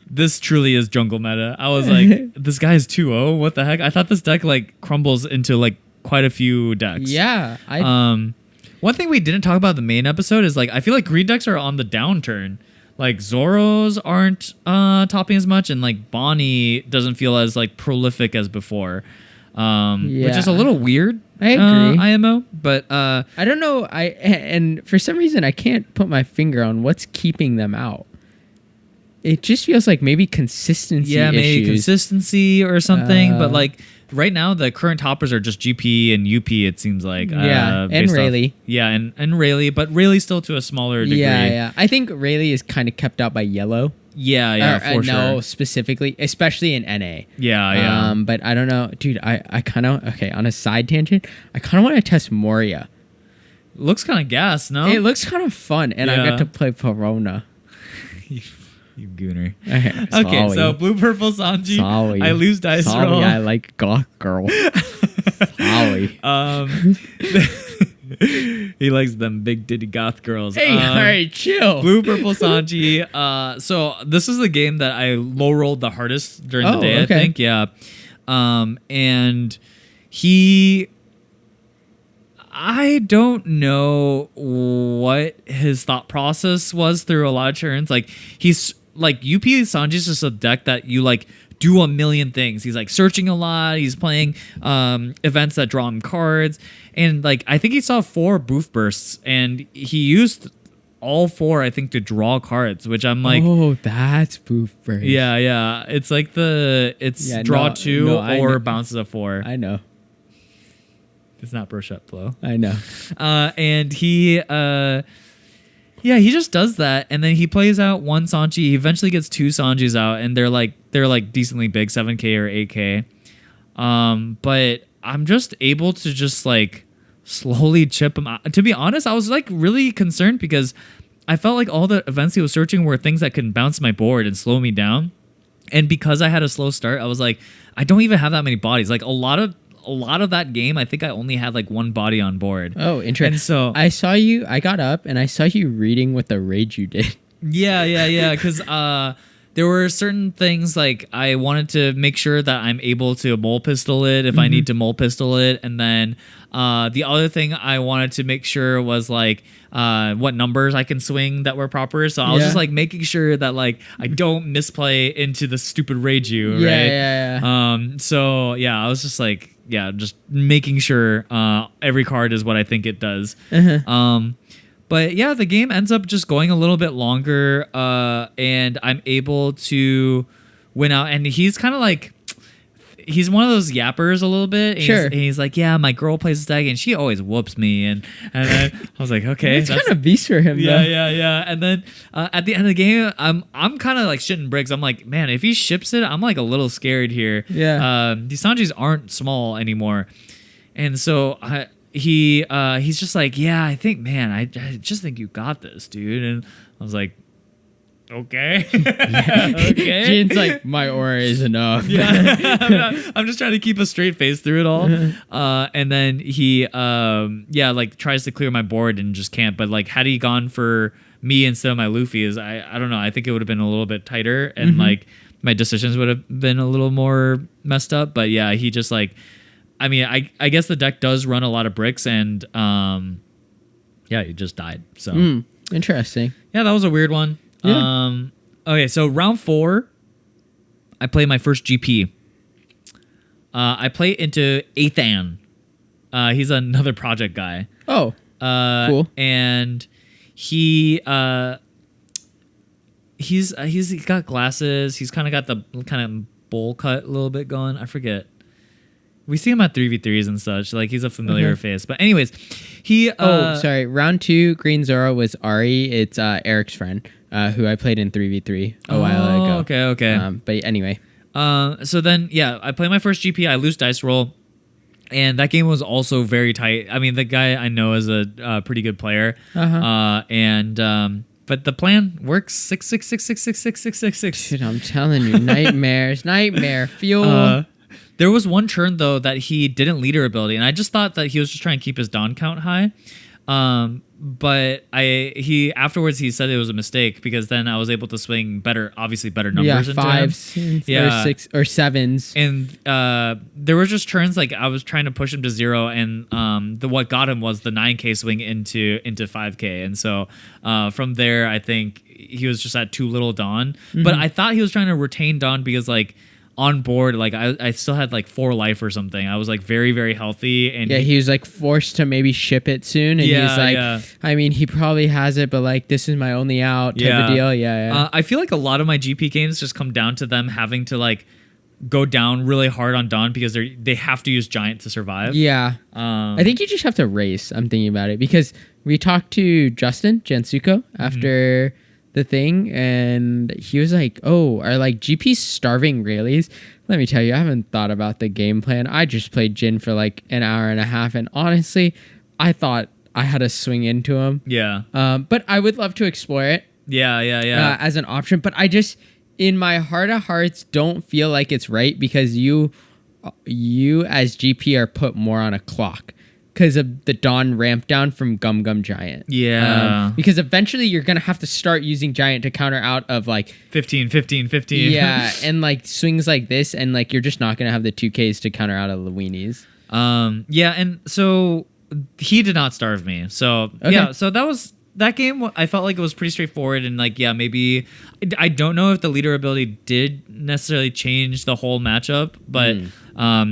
S2: this truly is jungle meta. I was like, this guy is 2-0. What the heck? I thought this deck like crumbles into like quite a few decks.
S1: Yeah.
S2: One thing we didn't talk about in the main episode is like I feel like green decks are on the downturn. Like Zoros aren't topping as much, and like Bonnie doesn't feel as like prolific as before. which is a little weird.
S1: I agree.
S2: IMO, but
S1: I don't know. And for some reason I can't put my finger on what's keeping them out. It just feels like maybe consistency.
S2: Yeah, maybe
S1: issues.
S2: Consistency or something. But like right now, the current toppers are just GP and UP. It seems like
S1: and Rayleigh.
S2: Yeah, and Rayleigh, but Rayleigh still to a smaller degree.
S1: Yeah. I think Rayleigh is kind of kept out by yellow.
S2: Yeah, for sure.
S1: No, specifically, especially in NA.
S2: Yeah.
S1: But I don't know, dude. I kind of on a side tangent. I kind of want to test Moria.
S2: Looks kind of gas, no?
S1: It looks kind of fun, and I got to play Perona.
S2: You gooner.
S1: Okay,
S2: so blue purple Sanji.
S1: Sorry.
S2: I lose dice
S1: Sorry,
S2: roll.
S1: I like goth girl. Sorry.
S2: He likes them big titty goth girls.
S1: Hey, all right, chill.
S2: Blue purple Sanji. So this is the game that I low rolled the hardest during the day. Okay. I think, yeah. And I don't know what his thought process was through a lot of turns. Like he's like UP Sanji's just a deck that you like do a million things. He's like searching a lot. He's playing events that draw him cards, and like I think he saw 4 booth bursts, and he used all 4 I think to draw cards, which I'm like,
S1: oh, that's booth burst.
S2: Yeah. It's like draw 2 or bounces a 4.
S1: I know.
S2: It's not Brochette Flow.
S1: I know.
S2: And he he just does that, and then he plays out 1 Sanji. He eventually gets 2 Sanjis out, and they're like decently big, 7K or 8K. But I'm just able to just like slowly chip him out. To be honest, I was like really concerned because I felt like all the events he was searching were things that could bounce my board and slow me down. And because I had a slow start, I was like, I don't even have that many bodies. Like a lot of that game, I think I only had like 1 body on board.
S1: Oh, interesting.
S2: And so
S1: I got up and I saw you reading what the rage you did.
S2: Yeah. Because there were certain things like I wanted to make sure that I'm able to mole pistol it if I need to mole pistol it. And then the other thing I wanted to make sure was like what numbers I can swing that were proper. So I was just like making sure that like I don't misplay into the stupid Reiju, right?
S1: Yeah.
S2: So yeah, I was just like, just making sure every card is what I think it does. But yeah, the game ends up just going a little bit longer, and I'm able to win out. And he's kind of like, he's one of those yappers a little bit. And he's like, yeah, my girl plays this deck, and she always whoops me. And I was like, okay,
S1: that's kind of beast for him.
S2: Yeah. And then at the end of the game, I'm kind of like shitting bricks. I'm like, man, if he ships it, I'm like a little scared here.
S1: Yeah.
S2: These Sanjis aren't small anymore, and so he's just like, yeah, I think, man, I just think you got this, dude. And I was like, okay. Okay.
S1: Jin's like, my aura is enough.
S2: I'm just trying to keep a straight face through it all. And then he like tries to clear my board and just can't. But like had he gone for me instead of my Luffy, I don't know, I think it would have been a little bit tighter, and like my decisions would have been a little more messed up. But yeah, he just like, I mean, I guess the deck does run a lot of bricks, and he just died. So
S1: interesting.
S2: Yeah, that was a weird one.
S1: Yeah.
S2: Okay, so round 4, I play my first GP. I play into Ethan. He's another project guy.
S1: Oh, cool.
S2: And he's got glasses. He's kind of got the kind of bowl cut a little bit going. I forget. We see him at 3v3s and such. Like, he's a familiar face. But anyways, he...
S1: sorry. Round 2, Green Zoro was Ari. It's Eric's friend, who I played in 3v3 a while ago.
S2: Okay.
S1: But anyway.
S2: So then, I play my first GP. I lose dice roll. And that game was also very tight. I mean, the guy I know is a pretty good player. But the plan works 6-6-6-6-6-6-6-6-6.
S1: Dude, I'm telling you, nightmares, nightmare fuel.
S2: There was one turn though that he didn't leader ability, and I just thought that he was just trying to keep his Dawn count high. But he afterwards he said it was a mistake, because then I was able to swing better numbers into him.
S1: 5s or 6 or 7s.
S2: And there were just turns like I was trying to push him to 0, and what got him was the 9K swing into 5K, and so from there I think he was just at too little Dawn. But I thought he was trying to retain Dawn because like on board, like I still had like 4 life or something. I was like very, very healthy, and
S1: he was like forced to maybe ship it soon, and he's like, I mean, he probably has it, but like this is my only out type of deal. I feel
S2: like a lot of my GP games just come down to them having to like go down really hard on Dawn because they have to use Giant to survive. I think you just have to race. I'm thinking about it because we talked to Justin Jansuko after the thing, and he was like, oh, are like GPs starving Rayleighs? Let me tell you, I haven't thought about the game plan. I just played Jin for like an hour and a half, and honestly, I thought I had to swing into him. But I would love to explore it. As an option, but I just, in my heart of hearts, don't feel like it's right because you as GP are put more on a clock because of the Dawn ramp down from Gum Gum Giant. Because eventually you're going to have to start using Giant to counter out of like 15.
S1: And like swings like this, and like you're just not going to have the 2Ks to counter out of the weenies.
S2: And so he did not starve me. So so that game, I felt like it was pretty straightforward, and like, maybe I don't know if the leader ability did necessarily change the whole matchup, but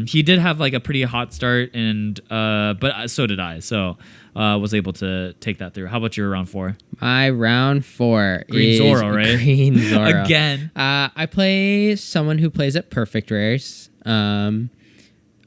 S2: he did have like a pretty hot start, and but so did I. So was able to take that through. How about your round 4?
S1: My round 4
S2: Green
S1: is
S2: Zoro, right?
S1: Green Zoro.
S2: Again.
S1: I play someone who plays at Perfect Rares.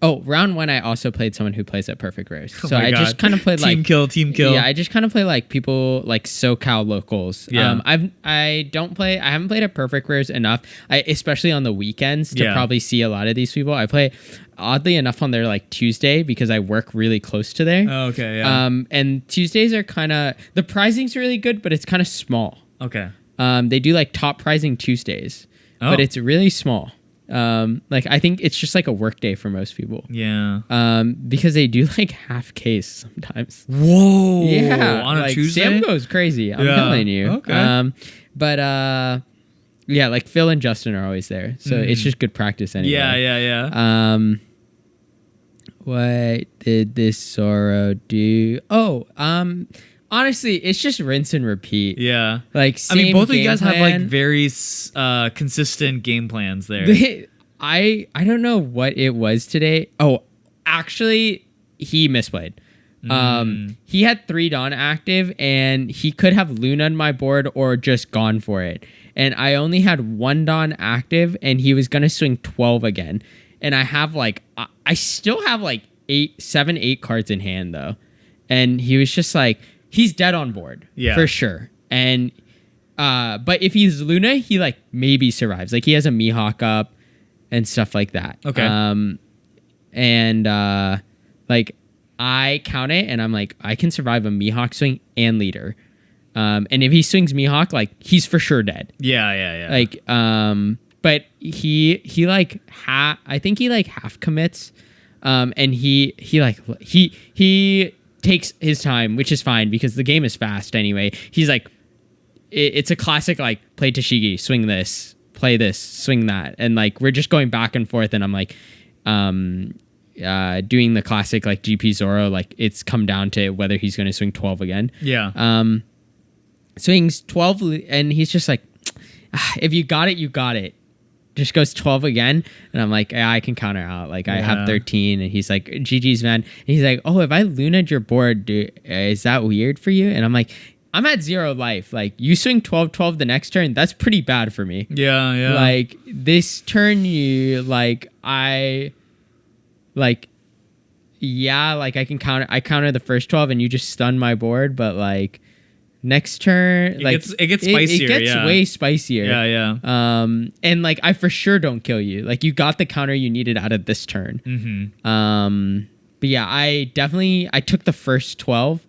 S1: Round 1, I also played someone who plays at Perfect Rares. So I just kind of played like
S2: team kill.
S1: Yeah, I just kind of play like people like SoCal locals. I haven't played at Perfect Rares enough. Especially on the weekends to probably see a lot of these people. I play oddly enough on their like Tuesday because I work really close to there.
S2: Oh, okay, yeah.
S1: And Tuesdays are kind of, the pricing's really good, but it's kind of small.
S2: Okay.
S1: They do like top pricing Tuesdays, but it's really small. Like I think it's just like a work day for most people. Because they do like half case sometimes.
S2: Whoa.
S1: Yeah.
S2: On a
S1: like,
S2: Tuesday?
S1: Sam goes crazy. I'm telling you.
S2: Okay.
S1: Like Phil and Justin are always there. So it's just good practice anyway.
S2: Yeah.
S1: What did this Zoro do? Honestly, it's just rinse and repeat.
S2: Yeah.
S1: Like,
S2: I mean, both of you guys have like very consistent game plans there.
S1: I don't know what it was today. Oh, actually, he misplayed. He had 3 Dawn active, and he could have Luna on my board or just gone for it. And I only had 1 Dawn active, and he was going to swing 12 again. And I have like, I still have like 7, 8 cards in hand, though. And he was just like, he's dead on board, for sure. And but if he's Luna, he like maybe survives. Like he has a Mihawk up and stuff like that.
S2: Okay.
S1: Like I count it, and I'm like, I can survive a Mihawk swing and leader. And if he swings Mihawk, like he's for sure dead.
S2: Yeah.
S1: Like but he like I think he like half commits. And he takes his time, which is fine because the game is fast anyway. He's like, it's a classic like play Tashigi, swing this, play this, swing that, and like we're just going back and forth. And I'm like, doing the classic like GP Zoro, like it's come down to whether he's going to swing 12 again. Swings 12, and he's just like, if you got it, you got it. Just goes 12 again, and I'm like, I can counter out. Like I have 13, and he's like, GG's, man. And he's like, oh, if I Luna'd your board, dude, is that weird for you? And I'm like, I'm at 0 life. Like you swing 12 the next turn, that's pretty bad for me.
S2: Yeah.
S1: Like this turn, you like I can counter. I counter the first 12, and you just stun my board, but like. Next turn, like
S2: it gets spicier.
S1: It gets way spicier.
S2: Yeah.
S1: And like I for sure don't kill you. Like you got the counter you needed out of this turn. But yeah, I took the first 12.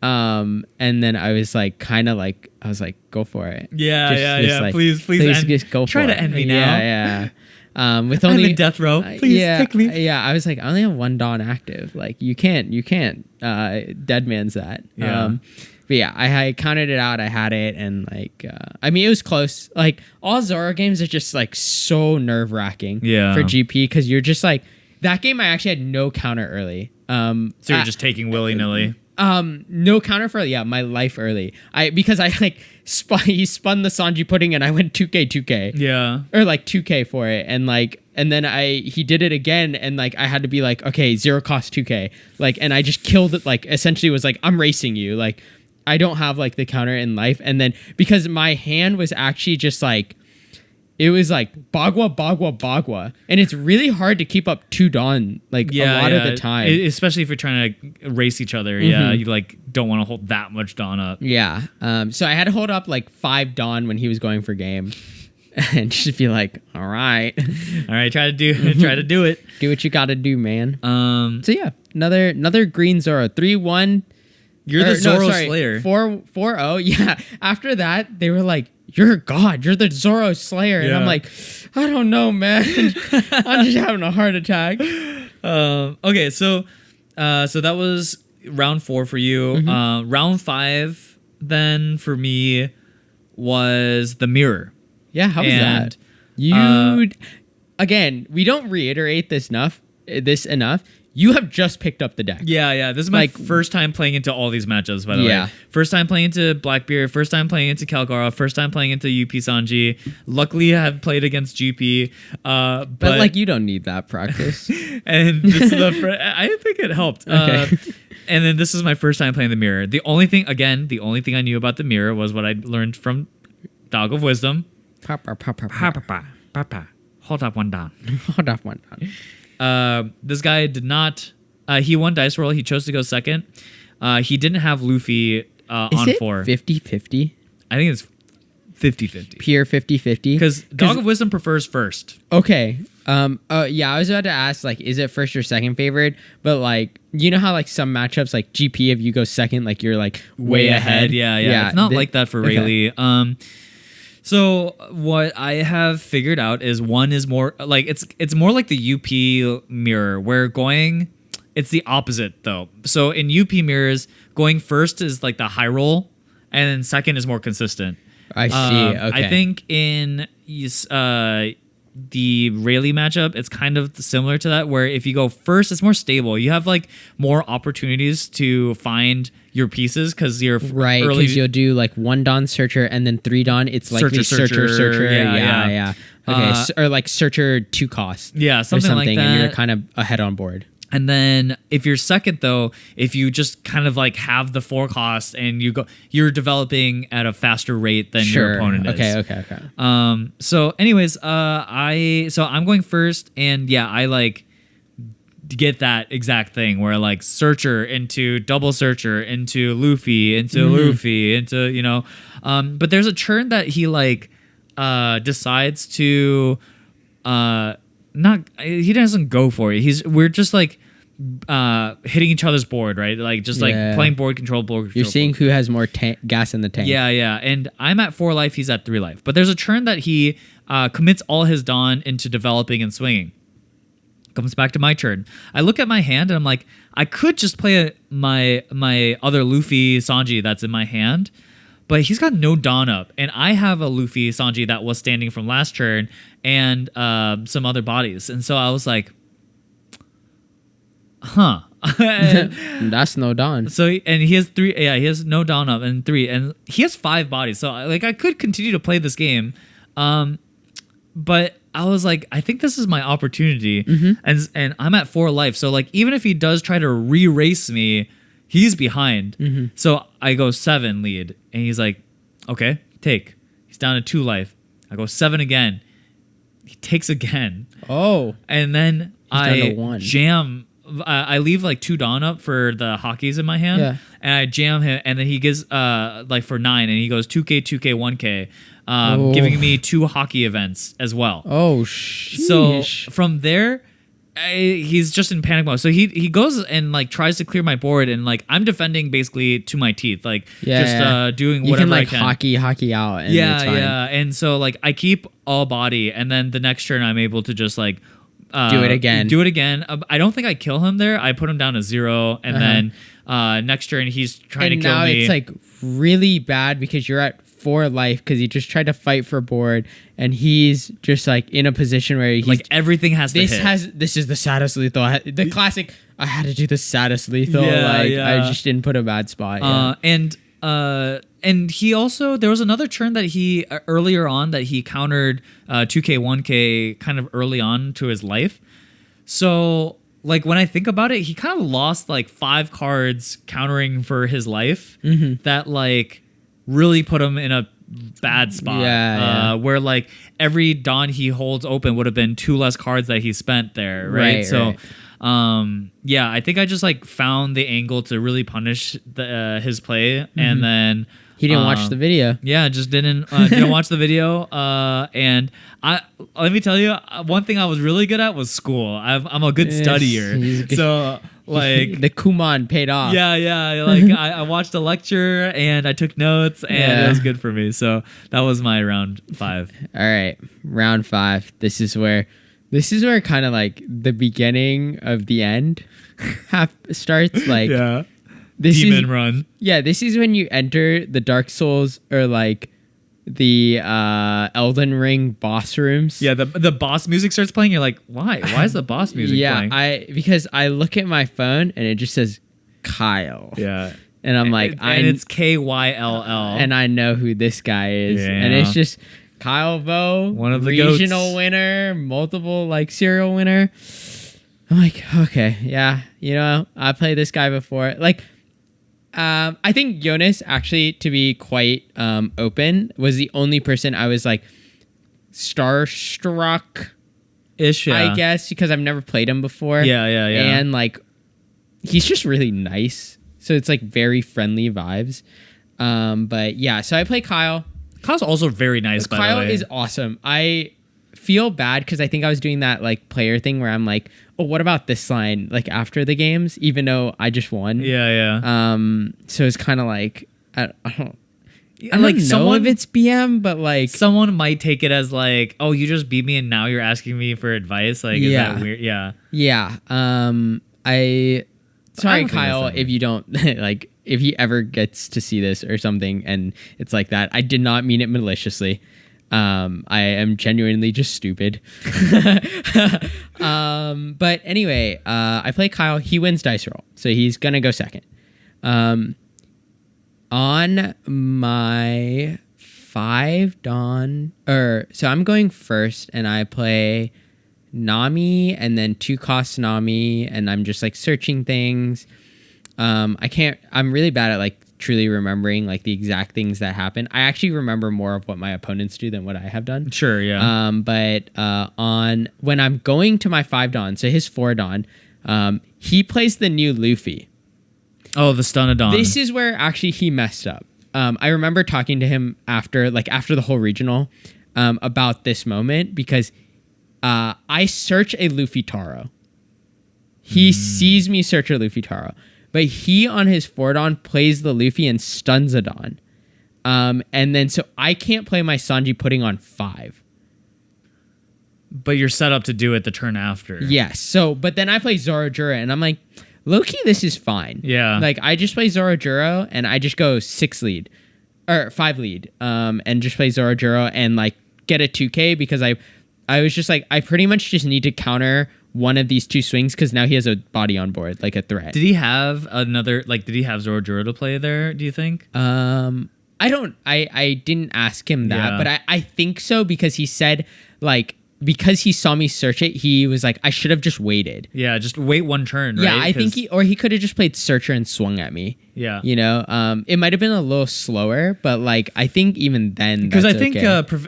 S1: And then I was like, go for it.
S2: Yeah.
S1: Like,
S2: please
S1: just go for it.
S2: Try to end me now.
S1: Yeah. With only
S2: I'm in death row. Please take me.
S1: Yeah, I was like, I only have 1 Dawn active. Like you can't dead man's that.
S2: Yeah.
S1: But yeah, I counted it out. I had it, and like, I mean, it was close. Like all Zoro games are just like so nerve wracking. For GP because you're just like that game. I actually had no counter early.
S2: So you're just taking willy nilly.
S1: No counter for my life early. Because I like he spun the Sanji pudding and I went 2k.
S2: Yeah.
S1: Or like 2k for it, and then he did it again, and like I had to be like, okay, 0 cost 2k, like, and I just killed it, like essentially was like, I'm racing you, like I don't have like the counter in life. And then because my hand was actually just like, it was like Bagua, and it's really hard to keep up 2 Dawn like a lot of the time,
S2: especially if you're trying to race each other. Yeah, you like don't want to hold that much Dawn up.
S1: Yeah. So I had to hold up like 5 Dawn when he was going for game, and just be like, all right,
S2: try to do it.
S1: Do what you got to do, man. So yeah, another green Zoro 3-1.
S2: You're the Zoro Slayer.
S1: 4-0. Yeah. After that, they were like, you're a god. You're the Zoro Slayer. And I'm like, I don't know, man. I'm just having a heart attack.
S2: Okay, so that was round 4 for you. Round 5 then for me was the mirror.
S1: Yeah, how was that? You again, we don't reiterate this enough. You have just picked up the deck.
S2: Yeah. This is my first time playing into all these matchups, by the way. First time playing into Blackbeard, first time playing into Calgara, first time playing into UP Sanji. Luckily, I have played against GP. But
S1: like, you don't need that practice.
S2: And this is I think it helped. Okay. And then this is my first time playing the mirror. The only thing I knew about the mirror was what I learned from Dog of Wisdom.
S1: Papa.
S2: Hold up one down. This guy did not. He won dice roll. He chose to go second. He didn't have Luffy on 4.
S1: 50-50?
S2: I think it's 50-50.
S1: Pure 50-50?
S2: Because Dog of Wisdom prefers first.
S1: Okay. I was about to ask, like, is it first or second favorite? But like, you know how like some matchups, like GP, if you go second, like you're like way ahead.
S2: Yeah. It's not like that for Rayleigh. Okay. So what I have figured out is one is more like it's more like the UP mirror, where it's the opposite though. So in UP mirrors, going first is like the high roll, and then second is more consistent.
S1: I see. Okay.
S2: I think in the Rayleigh matchup, it's kind of similar to that, where if you go first, it's more stable. You have like more opportunities to find your pieces because you're
S1: right. Because you'll do like 1 Dawn Searcher and then 3 Dawn. It's like Searcher. Yeah. Okay, or like Searcher 2 cost.
S2: Yeah, something like that.
S1: And you're kind of ahead on board.
S2: And then if you're second though, if you just kind of like have the 4 cost and you're developing at a faster rate than your opponent is.
S1: Okay.
S2: So anyways, I'm going first, and I like get that exact thing where like Searcher into double Searcher into Luffy into but there's a turn that he like decides to he doesn't go for it. We're just like hitting each other's board, right? Like just like playing board control.
S1: You're seeing who has more gas in the tank.
S2: Yeah. And I'm at 4 life. He's at 3 life. But there's a turn that he commits all his Dawn into developing and swinging. Comes back to my turn. I look at my hand and I'm like, I could just play my other Luffy Sanji that's in my hand, but he's got no Dawn up, and I have a Luffy Sanji that was standing from last turn and some other bodies, and so I was like,
S1: that's no Dawn.
S2: So and he has 3. Yeah, he has no Dawn up and 3, and he has 5 bodies. So like I could continue to play this game, but I was like, I think this is my opportunity, and I'm at 4 life. So like, even if he does try to re-race me, he's behind. So I go 7 lead, and he's like, okay, take. He's down to 2 life. I go 7 again. He takes again.
S1: Oh,
S2: and then I jam. I leave like 2 Dawn up for the hockeys in my hand, and I jam him, and then he gives like for 9, and he goes 2K, 1K. Giving me 2 hockey events as well.
S1: Oh, sheesh.
S2: So from there, he's just in panic mode. So he goes and like tries to clear my board, and like I'm defending basically to my teeth, like doing whatever I can.
S1: Hockey out. And
S2: And so like I keep all body, and then the next turn I'm able to just like
S1: do it again.
S2: I don't think I kill him there. I put him down to 0, and then next turn he's trying to kill me.
S1: Now it's like really bad because you're at for life because he just tried to fight for board, and he's just like in a position where he's
S2: like everything has to hit.
S1: This is the saddest lethal. The classic. I had to do the saddest lethal. I just didn't put a bad spot.
S2: And he also, there was another turn that he earlier on that he countered 2K 1K kind of early on to his life. So like when I think about it, he kind of lost like 5 cards countering for his life that like really put him in a bad spot. Where like every Dawn he holds open would have been 2 less cards that he spent there, right? So I think I just like found the angle to really punish his play, and then
S1: he didn't watch the video.
S2: Yeah, just didn't watch the video. And let me tell you, one thing I was really good at was school. I'm a good studier, so like
S1: the Kuman paid off.
S2: Yeah. Like I watched a lecture and I took notes, and it was good for me. So that was my round 5.
S1: All right, round 5. This is where kind of like the beginning of the end starts. Like
S2: Demon run.
S1: Yeah, this is when you enter the Dark Souls or like the Elden Ring boss rooms.
S2: Yeah, the boss music starts playing. You're like, why? Why is the boss music playing?
S1: Because I look at my phone and it just says Kyle.
S2: Yeah.
S1: And I'm like,
S2: and it's KYLL.
S1: And I know who this guy is. Yeah. And it's just Kyle Vo,
S2: one of the
S1: regional
S2: goats.
S1: Winner, multiple like serial winner. I'm like, okay, yeah, I played this guy before. Like, I think Jonas, actually, to be quite open, was the only person I was like starstruck-ish, I guess, because I've never played him before.
S2: Yeah.
S1: And like, he's just really nice, so it's like very friendly vibes. But yeah, so I play Kyle.
S2: Kyle's also very nice, by the way.
S1: Kyle is awesome. I feel bad because I think I was doing that like player thing where I'm like, oh, what about this line like after the games, even though I just won.
S2: Yeah.
S1: So it's kind of like I don't know if it's BM, but like
S2: someone might take it as like, oh, you just beat me and now you're asking me for advice. Like, is that weird? Yeah.
S1: Sorry, Kyle, if you don't like, if he ever gets to see this or something and it's like that, I did not mean it maliciously. I am genuinely just stupid. But anyway, I play Kyle. He wins dice roll, so he's gonna go second. On my 5 Dawn, so I'm going first, and I play Nami and then 2-cost Nami, and I'm just like searching things. I'm really bad at like truly remembering like the exact things that happen. I actually remember more of what my opponents do than what I have done.
S2: Sure, yeah.
S1: But when I'm going to my 5 Dawn, so his 4 Dawn, he plays the new Luffy.
S2: Oh, the Stun of Dawn.
S1: This is where actually he messed up. I remember talking to him after the whole regional about this moment, because I search a Luffy Taro. He sees me search a Luffy Taro. But he, on his 4 Dawn, plays the Luffy and stuns a Dawn. And then, so I can't play my Sanji Pudding on 5.
S2: But you're set up to do it the turn after.
S1: Yes. So, but then I play Zorojuro, and I'm like, low-key, this is fine.
S2: Yeah.
S1: Like, I just play Zorojuro, and I just go 6 lead. Or 5 lead. And just play Zorojuro and, like, get a 2K, because I was just like, I pretty much just need to counter one of these 2 swings, because now he has a body on board, like a threat.
S2: Did he have did he have Zorojuro to play there, do you think?
S1: I didn't ask him that, but I think so, because he said, like, because he saw me search it, he was like, I should have just waited.
S2: Yeah, just wait 1 turn, right?
S1: Yeah, I think he could have just played Searcher and swung at me.
S2: Yeah.
S1: It might have been a little slower, but like, I think even then,
S2: because I think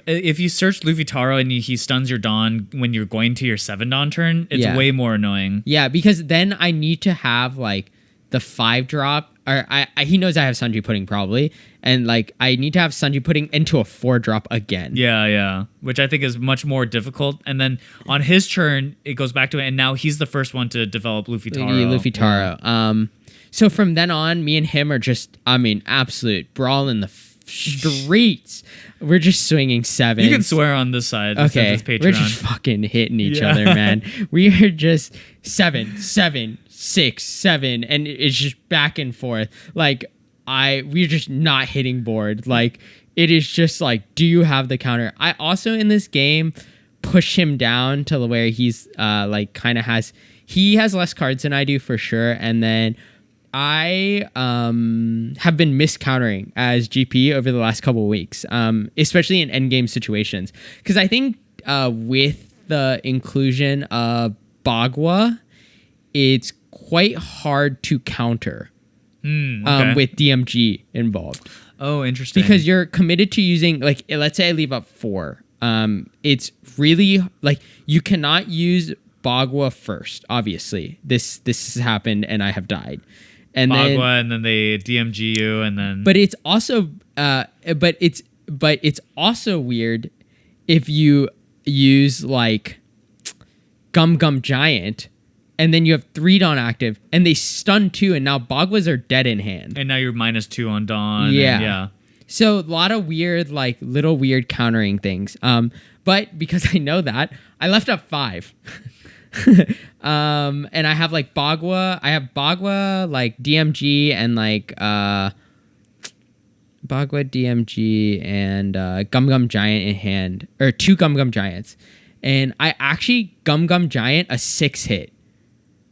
S2: if you search Luffy Taro and he stuns your Dawn when you're going to your 7 Dawn turn, it's way more annoying.
S1: Yeah, because then I need to have like the 5 drop, or he knows I have Sanji Pudding probably, and like I need to have Sanji Pudding into a 4 drop again.
S2: Yeah, which I think is much more difficult. And then on his turn, it goes back to it, and now he's the first one to develop Luffy Taro.
S1: Luffy Taro. Yeah. So from then on, me and him are just, absolute brawl in the streets. We're just swinging 7s.
S2: You can swear on this side.
S1: Okay,
S2: since it's Patreon.
S1: We're just fucking hitting each other, man. We are just 7, 6, 7, and it's just back and forth. Like we're just not hitting board. Like it is just like, do you have the counter? I also in this game push him down to where he's like kind of he has less cards than I do for sure, and then I have been miscountering as GP over the last couple of weeks, especially in endgame situations, because I think with the inclusion of Bagua, it's quite hard to counter with DMG involved.
S2: Oh, interesting.
S1: Because you're committed to using, like, let's say I leave up 4. It's really, like, you cannot use Bagua first, obviously. This has happened and I have died. And
S2: Bagua, and then they DMG you, and then...
S1: But it's also, but it's also weird if you use, like, Gum Gum Giant, and then you have 3 Dawn active, and they stun 2, and now Baguas are dead in hand.
S2: And now you're -2 on Dawn.
S1: Yeah.
S2: Yeah.
S1: So a lot of weird, like, little weird countering things. But because I know that, I left up 5. And I have, like, Bagua. I have Bagua, like, DMG, and, like, Bagua, DMG, and Gum Gum Giant in hand. Or 2 Gum Gum Giants. And I actually Gum Gum Giant a 6-hit.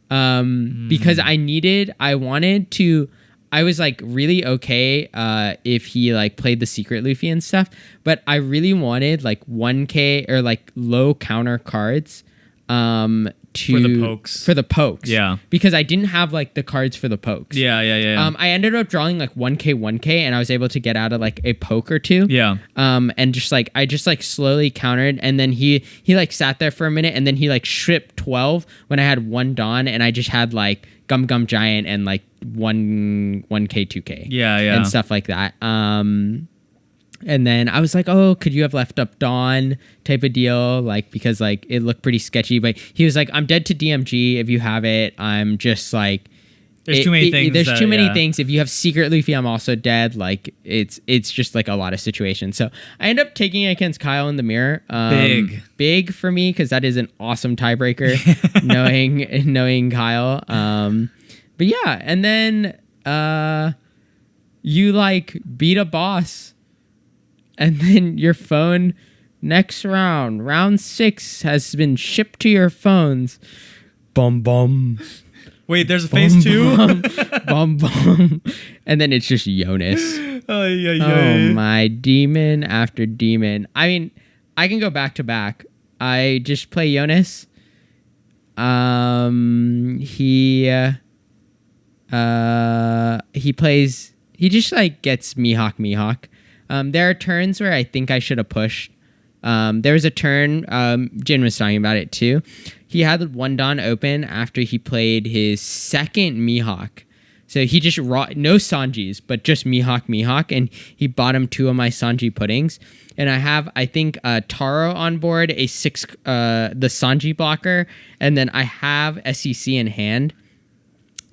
S1: Because I was like really okay if he like played the secret Luffy and stuff, but I really wanted like 1k or like low counter cards for the pokes.
S2: Yeah.
S1: Because I didn't have like the cards for the pokes.
S2: Yeah.
S1: I ended up drawing like 1k and I was able to get out of like a poke or 2.
S2: Yeah.
S1: And just like I just like slowly countered, and then he like sat there for a minute, and then he like stripped 12 when I had 1 Dawn, and I just had like Gum Gum Giant and like 1k 2k.
S2: Yeah.
S1: And stuff like that. And then I was like, oh, could you have left up Dawn type of deal? Like, because like it looked pretty sketchy, but he was like, I'm dead to DMG if you have it. I'm just like,
S2: there's too many things.
S1: There's too many things. If you have secret Luffy, I'm also dead. Like it's just like a lot of situations. So I end up taking it against Kyle in the mirror. Big for me, because that is an awesome tiebreaker. knowing Kyle. But yeah, and then you like beat a boss. And then your phone, next round 6 has been shipped to your phones. Bum bum.
S2: Wait, there's a phase 2?
S1: Bum bum. And then it's just Jonas. Oh my, demon after demon. I mean, I can go back to back. I just play Jonas. He just like gets Mihawk. There are turns where I think I should have pushed. There was a turn, Jin was talking about it too. He had 1 Dawn open after he played his second Mihawk. So he just no Sanjis, but just Mihawk, and he bottomed 2 of my Sanji puddings. And I have, I think, Taro on board, a 6, the Sanji blocker, and then I have SEC in hand.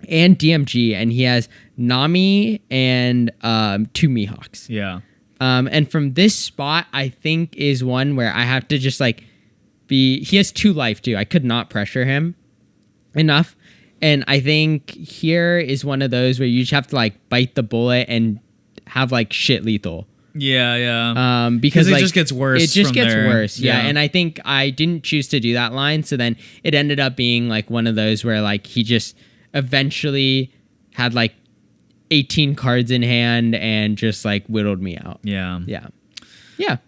S1: And DMG, and he has Nami and 2 Mihawks.
S2: Yeah.
S1: And from this spot, I think is one where I have to just like he has 2 life too. I could not pressure him enough. And I think here is one of those where you just have to like bite the bullet and have like shit lethal.
S2: Yeah.
S1: Because
S2: it
S1: like,
S2: just gets worse.
S1: It just gets
S2: there.
S1: worse. Yeah. And I think I didn't choose to do that line. So then it ended up being like one of those where like he just eventually had like 18 cards in hand and just like whittled me out.
S2: Yeah.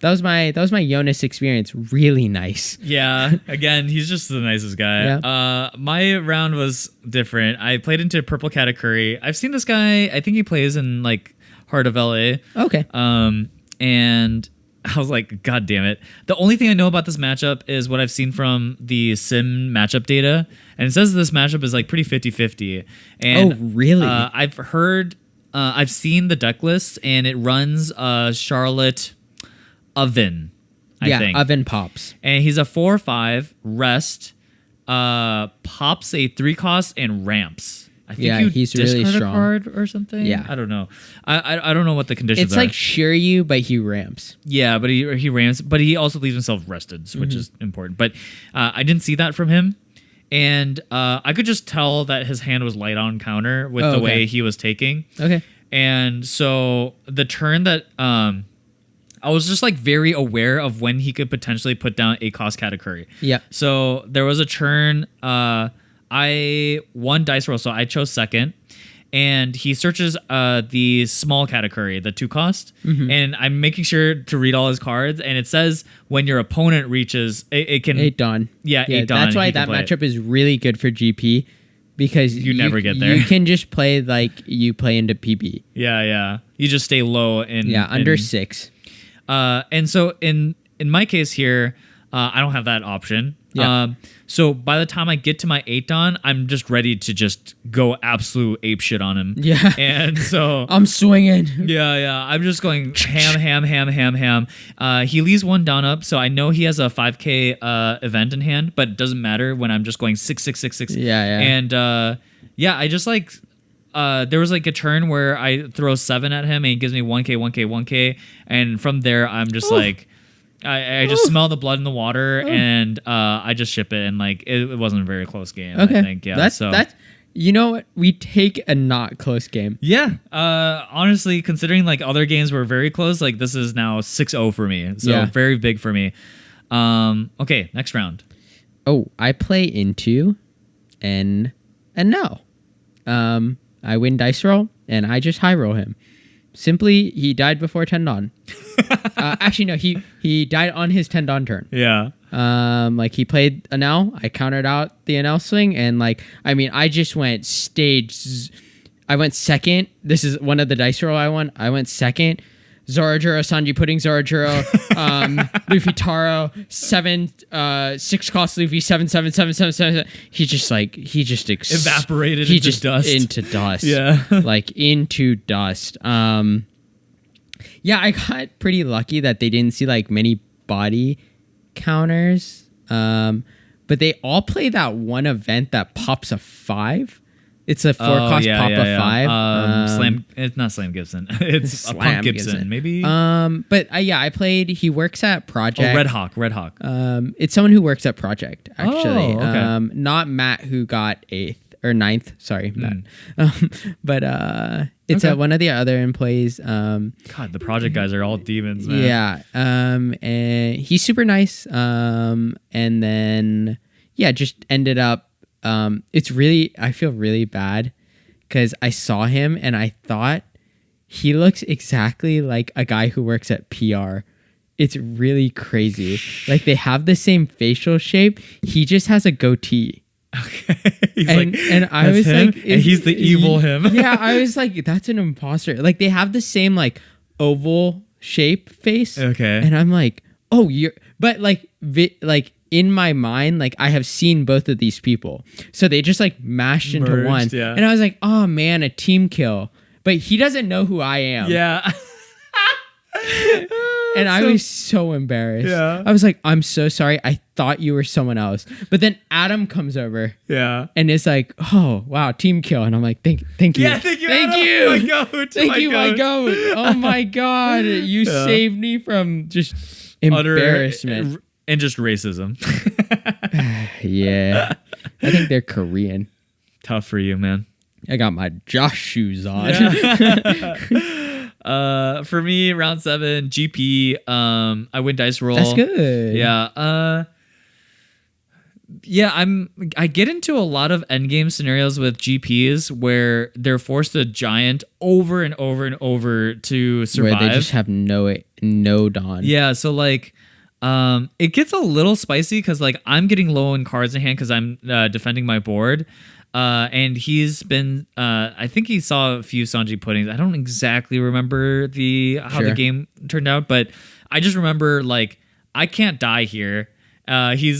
S1: That was my Jonas experience. Really nice.
S2: Yeah. Again, he's just the nicest guy.
S1: Yeah.
S2: My round was different. I played into Purple Katakuri. I've seen this guy. I think he plays in like Heart of LA.
S1: Okay.
S2: And I was like, God damn it. The only thing I know about this matchup is what I've seen from the sim matchup data. And it says this matchup is like pretty 50-50. And,
S1: oh, really?
S2: I've seen the deck list, and it runs Charlotte Oven, I think.
S1: Yeah, Oven pops.
S2: And he's a 4/5, rest, pops a 3-cost, and ramps. I think
S1: he's really strong.
S2: A card or something.
S1: Yeah,
S2: I don't know. I don't know what the conditions
S1: are. It's like Shiryu, but he ramps.
S2: Yeah, but he ramps, but he also leaves himself rested, which is important. But I didn't see that from him, and I could just tell that his hand was light on counter with the way he was taking.
S1: Okay.
S2: And so the turn that I was just like very aware of when he could potentially put down a cost category.
S1: Yeah.
S2: So there was a turn. I won dice roll, so I chose second. And he searches the small category, the 2 cost, and I'm making sure to read all his cards. And it says when your opponent reaches, it can
S1: 8 Dawn.
S2: Yeah, 8 Dawn.
S1: That's why that matchup is really good for GP, because
S2: you never get there.
S1: You can just play like you play into PB.
S2: Yeah. You just stay low in
S1: under 6.
S2: And so in my case here, I don't have that option.
S1: Yeah.
S2: So by the time I get to my 8 Dawn, I'm just ready to just go absolute ape shit on him.
S1: Yeah.
S2: And so
S1: I'm swinging.
S2: Yeah. I'm just going ham. He leaves 1 Dawn up, so I know he has a 5K event in hand, but it doesn't matter when I'm just going 6.
S1: Yeah.
S2: And I just like there was like a turn where I throw 7 at him and he gives me 1K, and from there I'm just like I just smell the blood in the water and I just ship it, and like it wasn't a very close game.
S1: Okay.
S2: I think
S1: That's you know what? We take a not close game.
S2: Yeah. Honestly, considering like other games were very close, like this is now 6-0 for me. So very big for me. Okay, next round.
S1: Oh, I play into and no. I win dice roll and I just high roll him. Simply, he died before 10 Dawn. Actually, no, he died on his 10 Dawn turn.
S2: Yeah.
S1: Like he played Anel. I countered out the Anel swing, and like, I mean, I just went I went second. This is one of the dice roll I won. I went second. Zorajuro, Sanji Pudding, Zorajuro, Luffy Taro, 6 cost Luffy, 7. He just
S2: evaporated into dust.
S1: Into dust.
S2: Yeah.
S1: Like into dust. I got pretty lucky that they didn't see like many body counters. But they all play that one event that pops a 5. It's a 4 cost pop a 5.
S2: Slam. It's not Slam Gibson. It's a Punk Gibson, maybe.
S1: But I played. He works at Project.
S2: Oh, Red Hawk.
S1: It's someone who works at Project actually.
S2: Oh, okay.
S1: Not Matt, who got 8th or 9th. Sorry, Matt. But it's one of the other employees. God,
S2: the Project guys are all demons, man.
S1: Yeah. And he's super nice. And then just ended up. I feel really bad because I saw him and I thought he looks exactly like a guy who works at PR. It's really crazy. Like they have the same facial shape. He just has a goatee.
S2: Okay.
S1: And I was
S2: him?
S1: like,
S2: and he's the evil him.
S1: Yeah, I was like, that's an imposter. Like they have the same like oval shape face.
S2: Okay.
S1: And I'm like, oh, but like in my mind, like I have seen both of these people, so they just like mashed into one.
S2: Yeah.
S1: And I was like, oh man, a team kill. But he doesn't know who I am.
S2: Yeah.
S1: And I was so embarrassed.
S2: Yeah.
S1: I was like, I'm so sorry. I thought you were someone else. But then Adam comes over.
S2: Yeah.
S1: And it's like, oh wow, team kill. And I'm like, thank you.
S2: Yeah, thank you.
S1: Thank
S2: Adam.
S1: you.
S2: My goat.
S1: Thank you, my goat. Oh my God. You saved me from just embarrassment.
S2: And just racism.
S1: Yeah. I think they're Korean.
S2: Tough for you, man.
S1: I got my Josh shoes on.
S2: Yeah. For me, round 7, GP. I win dice roll.
S1: That's good.
S2: Yeah. I get into a lot of endgame scenarios with GPs where they're forced to giant over and over to survive.
S1: Where they just have no Dawn.
S2: Yeah, so like it gets a little spicy because like I'm getting low in cards in hand because I'm defending my board. And he's been I think he saw a few Sanji puddings. I don't exactly remember how the game turned out, but I just remember like I can't die here. He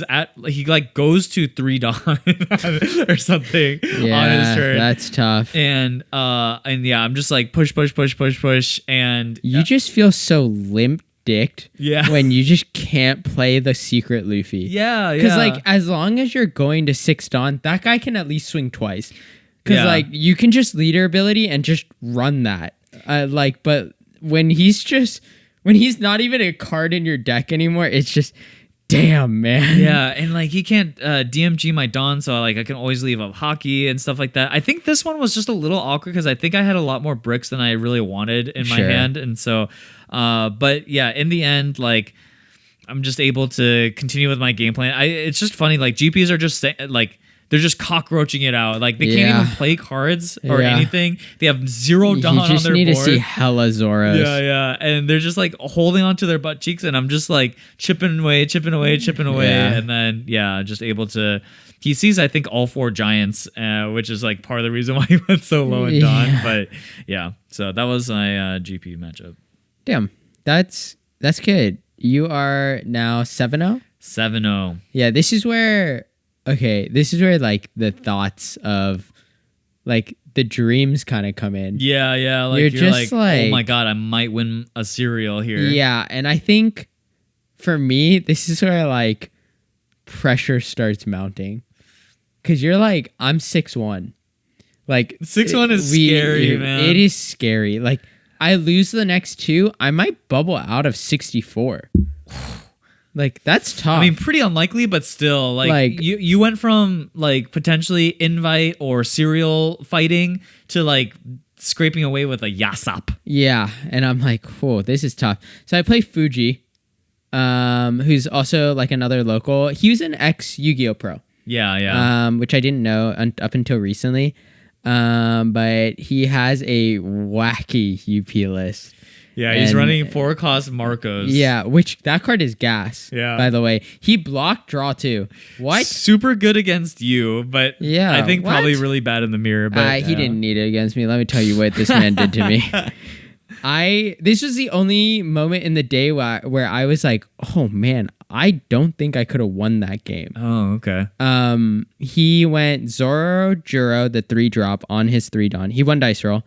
S2: like goes to 3 Dawn or something on his turn.
S1: That's tough.
S2: And yeah, I'm just like push, and
S1: you just feel so limp dicked when you just can't play the secret Luffy.
S2: Yeah.
S1: Because like as long as you're going to 6 Dawn, that guy can at least swing twice. Because like you can just leader ability and just run that. But when he's not even a card in your deck anymore, it's just damn, man.
S2: Yeah, and like he can't DMG my Dawn, so like I can always leave up Hockey and stuff like that. I think this one was just a little awkward because I think I had a lot more bricks than I really wanted in my hand, and so, but yeah, in the end, like I'm just able to continue with my game plan. It's just funny, like GPs are just like. They're just cockroaching it out. Like, they can't even play cards or anything. They have 0 Dawn on their board. You just need to see
S1: hella Zoros.
S2: Yeah. And they're just, like, holding onto their butt cheeks. And I'm just, like, chipping away.
S1: Yeah.
S2: And then, just able to... He sees, I think, all 4 Giants, which is, like, part of the reason why he went so low in Dawn. But, yeah. So, that was my GP matchup.
S1: Damn. That's good. You are now 7-0?
S2: 7-0.
S1: Yeah, this is where... Okay, this is where like the thoughts of like the dreams kind of come in.
S2: Yeah. Like you're just like, oh my god, I might win a cereal here.
S1: Yeah, and I think for me, this is where like pressure starts mounting. Cause you're like, I'm 6-1. Like
S2: 6-1 is scary, man.
S1: It is scary. Like I lose the next 2, I might bubble out of 64. Like that's tough.
S2: I mean, pretty unlikely, but still, like you went from like potentially invite or serial fighting to like scraping away with a Yasop.
S1: Yeah, and I'm like, whoa, this is tough. So I play Fuji, who's also like another local. He was an ex Yu-Gi-Oh pro.
S2: Yeah.
S1: Which I didn't know up until recently. But he has a wacky UP list.
S2: Yeah, he's running 4-cost Marcos.
S1: Yeah, which that card is gas.
S2: Yeah.
S1: By the way, he blocked draw too. What?
S2: Super good against you, but
S1: yeah,
S2: I think probably really bad in the mirror. But
S1: he didn't need it against me. Let me tell you what this man did to me. This was the only moment in the day where I was like, oh man, I don't think I could have won that game.
S2: Oh, okay.
S1: He went Zoro Juro, the 3-drop on his 3 Dawn. He won dice roll,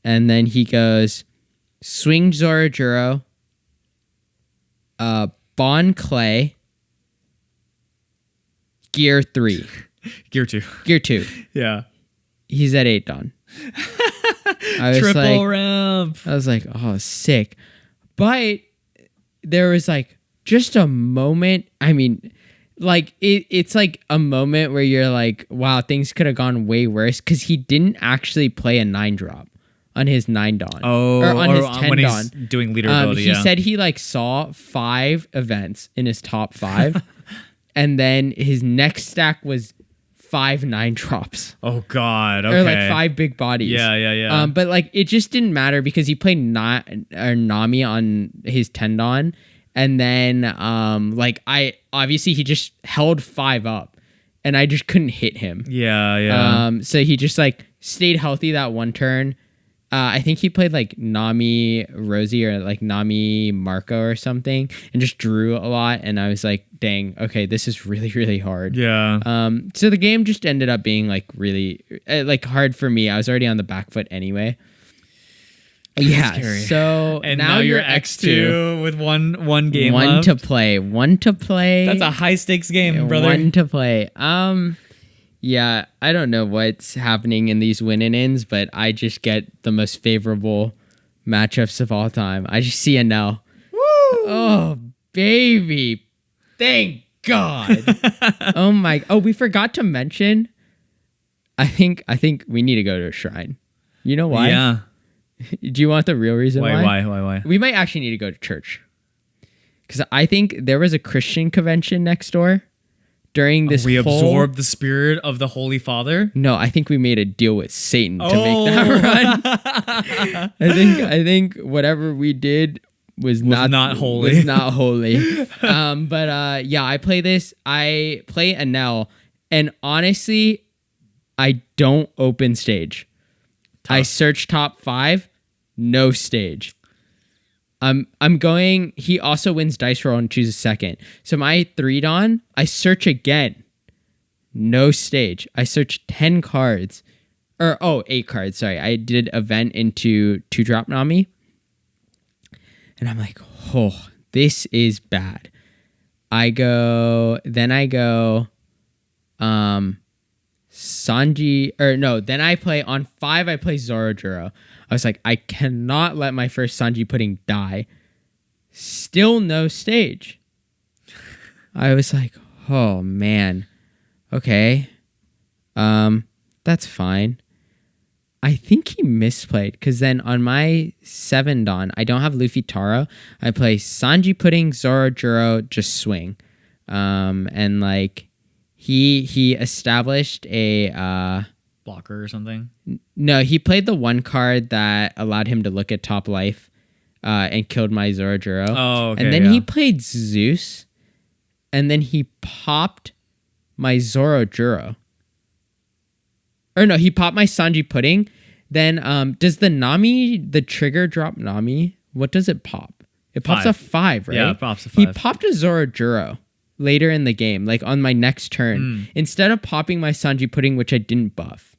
S1: and then he goes. Swing Zoro Juro, Bon Clay, Gear 3.
S2: Gear 2.
S1: Gear 2.
S2: Yeah.
S1: He's at 8 Dawn.
S2: Triple ramp.
S1: I was like, oh, sick. But there was like just a moment. I mean, like it's like a moment where you're like, wow, things could have gone way worse because he didn't actually play a 9-drop. On his 9 Dawn.
S2: Oh,
S1: or on his 10
S2: when
S1: Dawn.
S2: He's doing leader ability,
S1: he said he like saw 5 events in his top 5. And then his next stack was 5 9-drops.
S2: Oh god, okay.
S1: Or like 5 big bodies.
S2: Yeah.
S1: But like it just didn't matter because he played Nami on his 10 Dawn. And then like obviously he just held 5 up. And I just couldn't hit him.
S2: Yeah.
S1: So he just like stayed healthy that one turn. I think he played like Nami Rosie or like Nami Marco or something and just drew a lot. And I was like, dang, okay, this is really, really hard.
S2: Yeah.
S1: So the game just ended up being like really like hard for me. I was already on the back foot anyway. Yeah.
S2: Scary.
S1: So
S2: and now you're X2 with one game left.
S1: One to play.
S2: That's a high stakes game, brother.
S1: One to play. Yeah, I don't know what's happening in these win-and-ins, but I just get the most favorable matchups of all time. I just see an L.
S2: Woo!
S1: Oh, baby. Thank God. Oh my. Oh, we forgot to mention. I think we need to go to a shrine. You know why?
S2: Yeah.
S1: Do you want the real reason why?
S2: Why?
S1: We might actually need to go to church. Because I think there was a Christian convention next door. During this
S2: absorbed the spirit of the Holy Father?
S1: No, I think we made a deal with Satan to make that run. I think whatever we did was not
S2: holy.
S1: Was not holy. But yeah, I play this. I play Anel, and honestly, I don't open stage. Tough. I search top 5, no stage. I'm going. He also wins dice roll and chooses second. So my 3 Dawn, I search again. No stage. I search 10 cards. 8 cards. Sorry. I did event into 2-drop Nami. And I'm like, oh, this is bad. Then I go Sanji, then I play on 5, I play Zoro Juro. I was like, I cannot let my first Sanji pudding die. Still no stage. I was like, oh man, okay, that's fine. I think he misplayed because then on my 7 Dawn, I don't have Luffy Taro. I play Sanji Pudding, Zoro Juro, just swing. And like he established a
S2: Blocker or something.
S1: no, he played the one card that allowed him to look at top life and killed my Zoro Juro.
S2: Oh, okay.
S1: And then he played Zeus, and then he popped my Zoro Juro. Or no, he popped my Sanji Pudding. Then does the trigger drop Nami? What does it pop? It pops
S2: 5.
S1: a 5, right?
S2: Yeah, it pops a 5.
S1: He popped a Zoro Juro later in the game, like on my next turn, instead of popping my Sanji Pudding, which I didn't buff.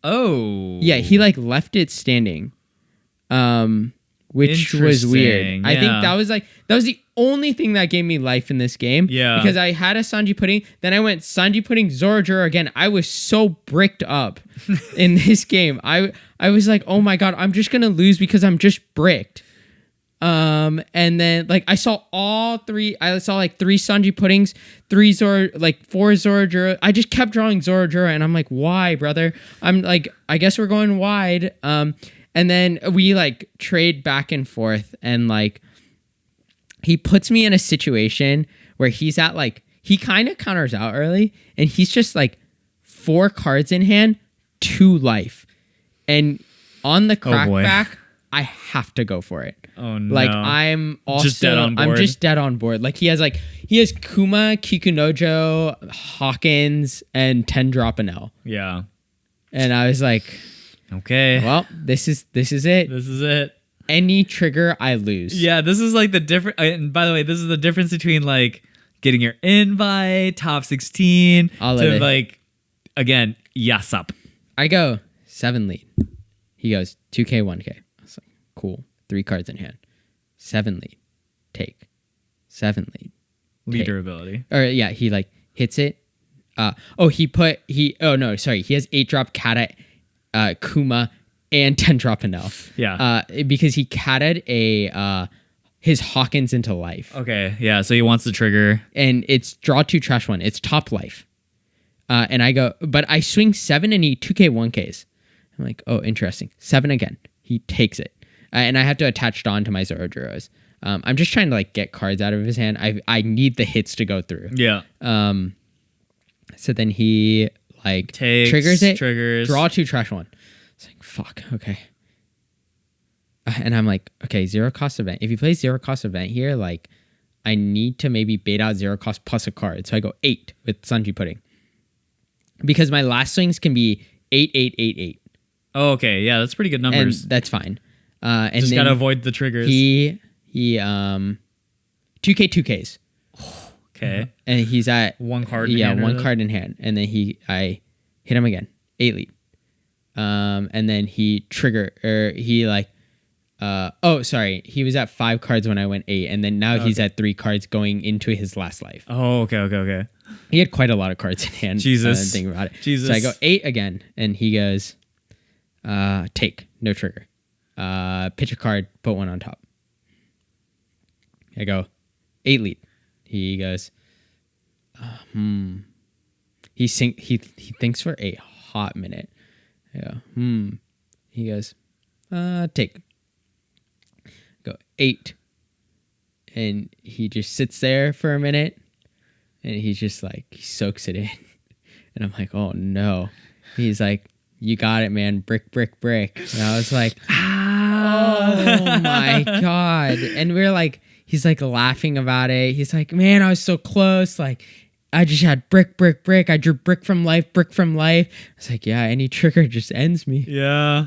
S2: Oh.
S1: Yeah, he like left it standing. Which was weird.
S2: Interesting,
S1: I think
S2: yeah.
S1: that was the only thing that gave me life in this game.
S2: Yeah.
S1: Because I had a Sanji Pudding, then I went Sanji Pudding, Zoro Juro again. I was so bricked up in this game. I was like, oh my god, I'm just gonna lose because I'm just bricked. And then like I saw like 3 Sanji Puddings, 4 Zoro Juro. I just kept drawing Zoro Juro, and I'm like, why, brother? I'm like, I guess we're going wide. And then we like trade back and forth, and like he puts me in a situation where he's at like, he kind of counters out early, and he's just like 4 cards in hand, 2 life. And on the crackback, I have to go for it.
S2: Oh no.
S1: Like I'm also
S2: just dead on board.
S1: I'm just dead on board. Like he has Kuma, Kikunojo, Hawkins, and 10 drop an L.
S2: Yeah.
S1: And I was like,
S2: okay.
S1: well, this is it.
S2: This is it.
S1: Any trigger, I lose.
S2: Yeah, this is like the different. And by the way, this is the difference between like getting your invite, top 16, to like, again, yes up.
S1: I go 7 lead. He goes 2K, 1K. I was like, cool. 3 cards in hand. 7 lead. Take. 7 lead.
S2: Leader ability.
S1: Or yeah, he like hits it. He has 8 drop Kata, Kuma, and 10 drop an elf.
S2: Yeah.
S1: Because he catted his Hawkins into life.
S2: Okay. Yeah. So he wants the trigger.
S1: And it's draw 2, trash 1. It's top life. And I go, but I swing 7 and he 2K 1Ks. I'm like, oh, interesting. 7 again. He takes it. And I have to attach Dawn to my Zoro Juros. I'm just trying to like get cards out of his hand. I need the hits to go through.
S2: Yeah.
S1: So then he like triggers, draw 2, trash 1. It's like, fuck, okay. And I'm like, okay, 0 cost event. If you play 0 cost event here, like I need to maybe bait out 0 cost plus a card. So I go 8 with Sanji Pudding. Because my last swings can be 8, 8, 8, 8.
S2: Oh, okay. Yeah, that's pretty good numbers.
S1: And that's fine. And
S2: just gotta avoid the triggers.
S1: He 2K 2Ks.
S2: Okay.
S1: And he's at
S2: 1 card.
S1: Yeah, 1 card in hand. And then I hit him again. 8 lead. And then he he was at 5 cards when I went 8, and then now he's at 3 cards going into his last life.
S2: Oh, okay.
S1: He had quite a lot of cards in hand.
S2: Jesus.
S1: Think about it.
S2: Jesus.
S1: So I go 8 again, and he goes, take, no trigger. Pitch a card, put 1 on top. I go 8 lead. He goes, He thinks for a hot minute. I go, He goes, take. Go 8. And he just sits there for a minute, and he's just like, he soaks it in. And I'm like, oh no. He's like, you got it, man. Brick, brick, brick. And I was like, oh my God. And we're like, he's like laughing about it. He's like, man, I was so close. Like, I just had brick, brick, brick. I drew brick from life, brick from life. I was like, yeah, any trigger just ends me.
S2: Yeah.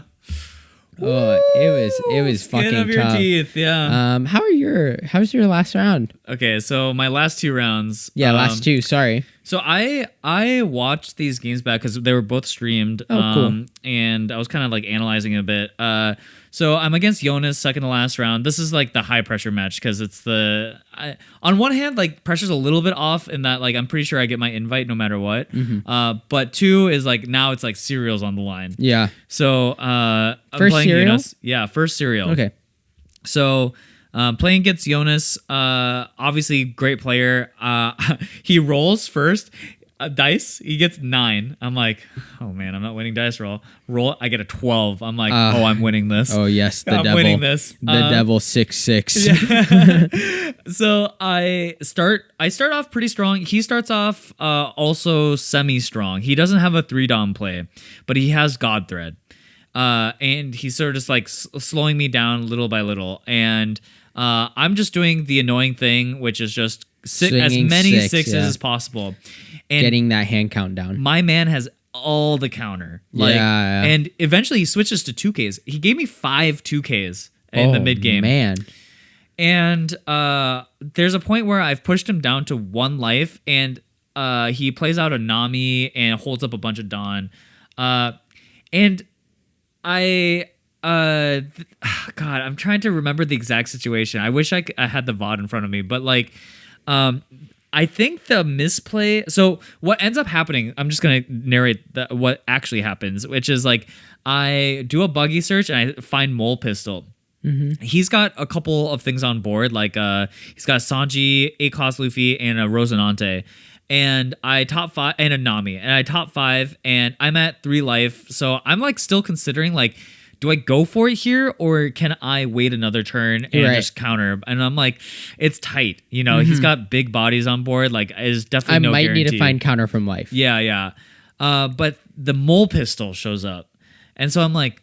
S1: Oh, it was fucking
S2: Skin of your
S1: tough.
S2: teeth, yeah.
S1: How's your last round?
S2: Okay, so my last 2 rounds.
S1: Yeah, last 2. Sorry.
S2: So I watched these games back because they were both streamed.
S1: Oh, cool.
S2: And I was kind of like analyzing it a bit. So I'm against Jonas, second to last round. This is like the high pressure match because it's on one hand, like pressure's a little bit off in that like I'm pretty sure I get my invite no matter what. Mm-hmm. But 2 is like now it's like cereals on the line.
S1: Yeah.
S2: So I'm
S1: first
S2: playing
S1: cereal?
S2: Jonas. Yeah, first cereal.
S1: Okay.
S2: So Playing against Jonas, obviously great player. He rolls first. Dice, he gets 9. I'm like, oh man, I'm not winning dice roll. I get a 12. I'm like, oh, I'm winning this.
S1: Oh yes, the
S2: I'm
S1: devil.
S2: winning this.
S1: The devil 6-6.
S2: Yeah. So I start off pretty strong. He starts off also semi-strong. He doesn't have a 3-dom play, but he has God Thread. And he's sort of just like slowing me down little by little. And I'm just doing the annoying thing, which is just as many sixes as possible. And
S1: getting that hand count down.
S2: My man has all the counter. And eventually he switches to 2Ks. He gave me 5 2Ks in the mid game.
S1: Man.
S2: And there's a point where I've pushed him down to 1 life, and he plays out a Nami and holds up a bunch of Dawn. And I God, I'm trying to remember the exact situation. I wish I had the VOD in front of me, but like I think the misplay. So what ends up happening, I'm just going to narrate what actually happens, which is like I do a buggy search and I find Mole Pistol. Mm-hmm. He's got a couple of things on board, like he's got a Sanji, a Cos Luffy, and a Rosinante. And I top 5 and a Nami. And I top 5 and I'm at 3 life. So I'm like still considering like, do I go for it here or can I wait another turn and just counter? And I'm like, it's tight. You know, he's got big bodies on board. Like, is definitely no guarantee.
S1: I might need to find counter from life.
S2: Yeah. But the Mole Pistol shows up. And so I'm like,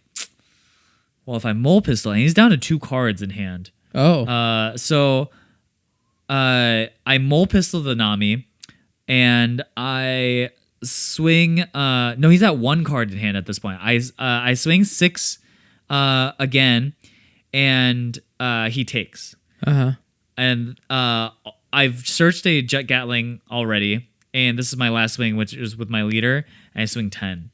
S2: well, if I Mole Pistol, and he's down to 2 cards in hand.
S1: Oh.
S2: So I Mole Pistol the Nami and I swing. No, he's at 1 card in hand at this point. I swing 6 again, and he takes. And I've searched a Jet Gatling already, and this is my last swing, which is with my leader, and I swing 10.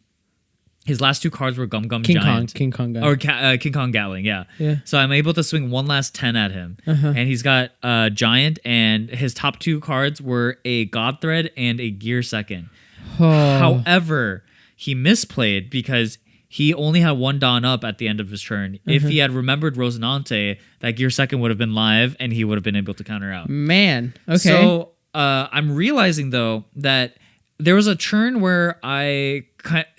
S2: His last 2 cards were Gum Gum Giant.
S1: King Kong Gatling.
S2: Or King Kong Gatling, yeah. So I'm able to swing 1 last 10 at him. And he's got Giant, and his top 2 cards were a God Thread and a Gear Second. However, he misplayed because he only had 1 Dawn up at the end of his turn. If he had remembered Rosinante, that Gear Second would have been live and he would have been able to counter out.
S1: Man, okay.
S2: So I'm realizing, though, that there was a turn where I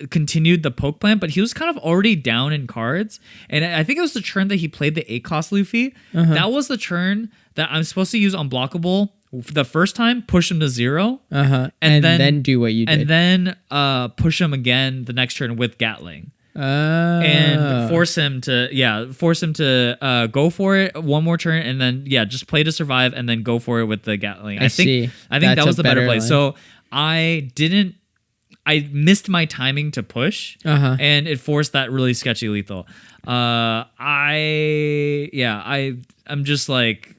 S2: continued the poke plant, but he was kind of already down in cards. And I think it was the turn that he played the ACOS Luffy. That was the turn that I'm supposed to use Unblockable the first time, push him to 0,
S1: and then do what you did,
S2: and then push him again the next turn with Gatling, and force him to go for it 1 more turn, and then just play to survive, and then go for it with the Gatling. I think that was the better play. Line. So I missed my timing to push, and it forced that really sketchy lethal. I'm just like.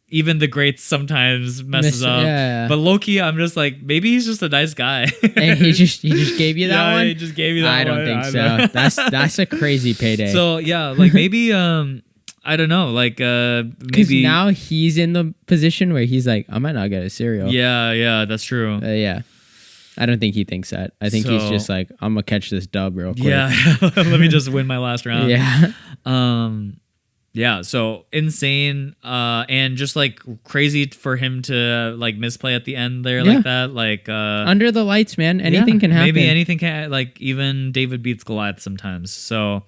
S2: Even the greats sometimes messes up. But low-key, I'm just like, maybe he's just a nice guy.
S1: And he just gave you that one?
S2: He just gave you that one.
S1: I don't think so. That's a crazy payday.
S2: So, yeah, like maybe, I don't know, like maybe...
S1: Because now he's in the position where he's like, I might not get a cereal.
S2: Yeah, that's true.
S1: Yeah. I don't think he thinks that. I think he's just like, I'm going to catch this dub real quick.
S2: Yeah, let me just win my last round.
S1: Yeah.
S2: Yeah, so insane, and just like crazy for him to like misplay at the end there like that, like
S1: under the lights, man. Anything can happen.
S2: Maybe anything can, like even David beats Goliath sometimes. So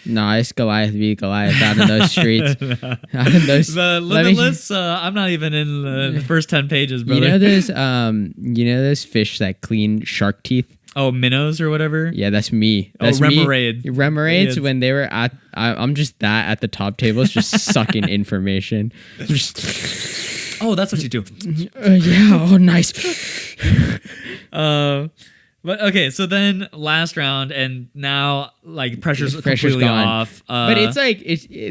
S1: it's Goliath beat Goliath out in those streets. Out in those.
S2: The Limitless. I'm not even in the first 10 pages, brother.
S1: You know those fish that clean shark teeth.
S2: Oh, minnows or whatever?
S1: Yeah, that's me. That's
S2: Remoraid.
S1: Remoraid, when they were I'm just that at the top tables, just sucking information.
S2: Oh, that's what you do.
S1: Nice.
S2: But okay, so then last round, and now like pressure's completely
S1: gone.
S2: off.
S1: But it's like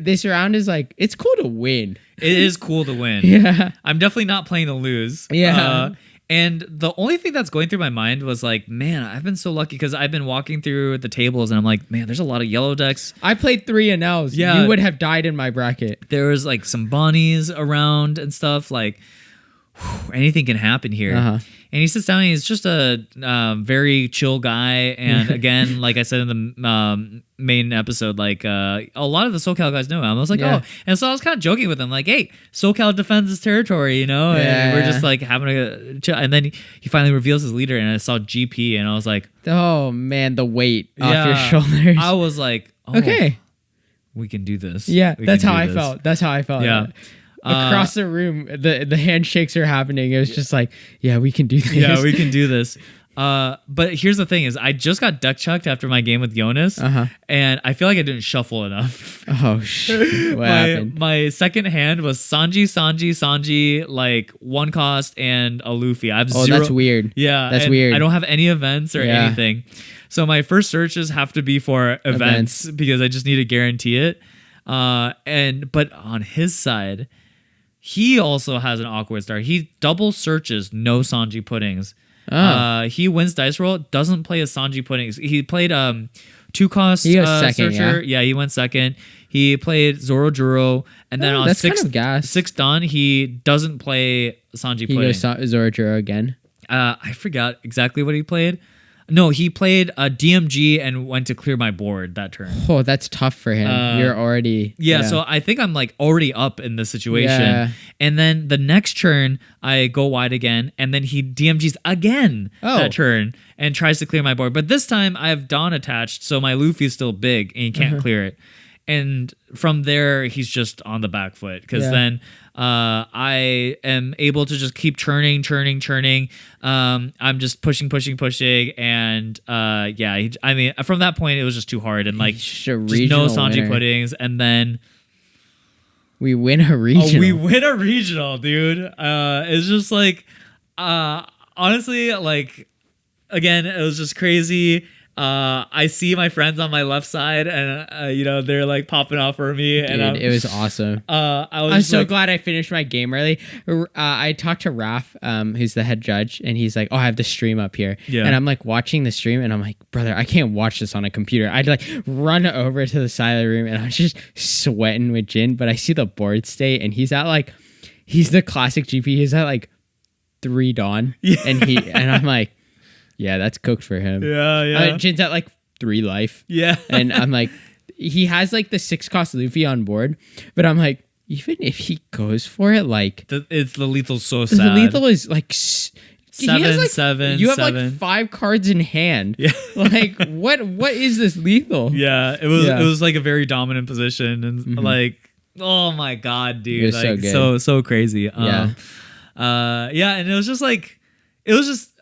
S1: this round is like it's cool to win.
S2: It is cool to win.
S1: Yeah,
S2: I'm definitely not playing to lose.
S1: Yeah.
S2: And the only thing that's going through my mind was like, man, I've been so lucky because I've been walking through the tables and I'm like, man, there's a lot of yellow decks.
S1: I played 3 NLs.
S2: Yeah.
S1: You would have died in my bracket.
S2: There was like some Bonnies around and stuff. Like, anything can happen here. And he sits down and he's just a very chill guy. And again, like I said in the main episode, like a lot of the SoCal guys know him. I was like, oh. And so I was kind of joking with him, like, hey, SoCal defends his territory, you know? And we're just like having a chill. And then he finally reveals his leader, and I saw GP, and I was like,
S1: oh, man, the weight off your shoulders.
S2: I was like, oh, okay, we can do this.
S1: Yeah, that's how I felt. That's how I felt.
S2: Yeah.
S1: Across the room, the handshakes are happening. It was just like, yeah, we can do this.
S2: Yeah, we can do this. But here's the thing: is I just got duck chucked after my game with Jonas, and I feel like I didn't shuffle enough.
S1: Oh shit! What happened?
S2: My second hand was Sanji, like one cost and a Luffy. I have zero.
S1: That's weird.
S2: Yeah,
S1: that's weird.
S2: I don't have any events or anything, so my first searches have to be for events because I just need to guarantee it. But on his side, he also has an awkward start. He double searches no Sanji puddings. He wins dice roll, doesn't play a Sanji puddings. He played 2 cost
S1: second,
S2: searcher. Yeah, he went second. He played Zoro Juro, and then on sixth dawn, he doesn't play Sanji pudding.
S1: He goes Zoro Juro again.
S2: I forgot exactly what he played. No, he played a DMG and went to clear my board that turn.
S1: Oh, that's tough for him. You're already...
S2: Yeah, so I think I'm like already up in this situation. Yeah. And then the next turn, I go wide again, and then he DMGs again that turn and tries to clear my board. But this time, I have Dawn attached, so my Luffy's still big, and he can't clear it. And from there, he's just on the back foot because then I am able to just keep churning. I'm just pushing, and I mean, from that point, it was just too hard, and like just no Sanji puddings, and then
S1: we win a regional.
S2: We win a regional, dude. It's just like honestly, like again, it was just crazy. I see my friends on my left side, and they're like popping off for me.
S1: Dude,
S2: and
S1: it was awesome.
S2: I'm
S1: so glad I finished my game early. I talked to Raph, who's the head judge, and he's like, "Oh, I have the stream up here," and I'm like watching the stream, and I'm like, "Brother, I can't watch this on a computer." I'd like run over to the side of the room, and I was just sweating with Jin. But I see the board state, and he's the classic GP. He's at like 3 Dawn, and I'm like. Yeah, that's cooked for him.
S2: Yeah.
S1: Jin's at like 3 life.
S2: Yeah.
S1: And I'm like, he has like the 6 cost Luffy on board, but I'm like, even if he goes for it, like
S2: the lethal's so sad.
S1: The lethal is like
S2: 7.
S1: You have like 5 cards in hand. Yeah. Like what is this lethal?
S2: Yeah, it was like a very dominant position, and like, oh my god, dude,
S1: it was
S2: like
S1: so good.
S2: so crazy.
S1: Yeah.
S2: And it was just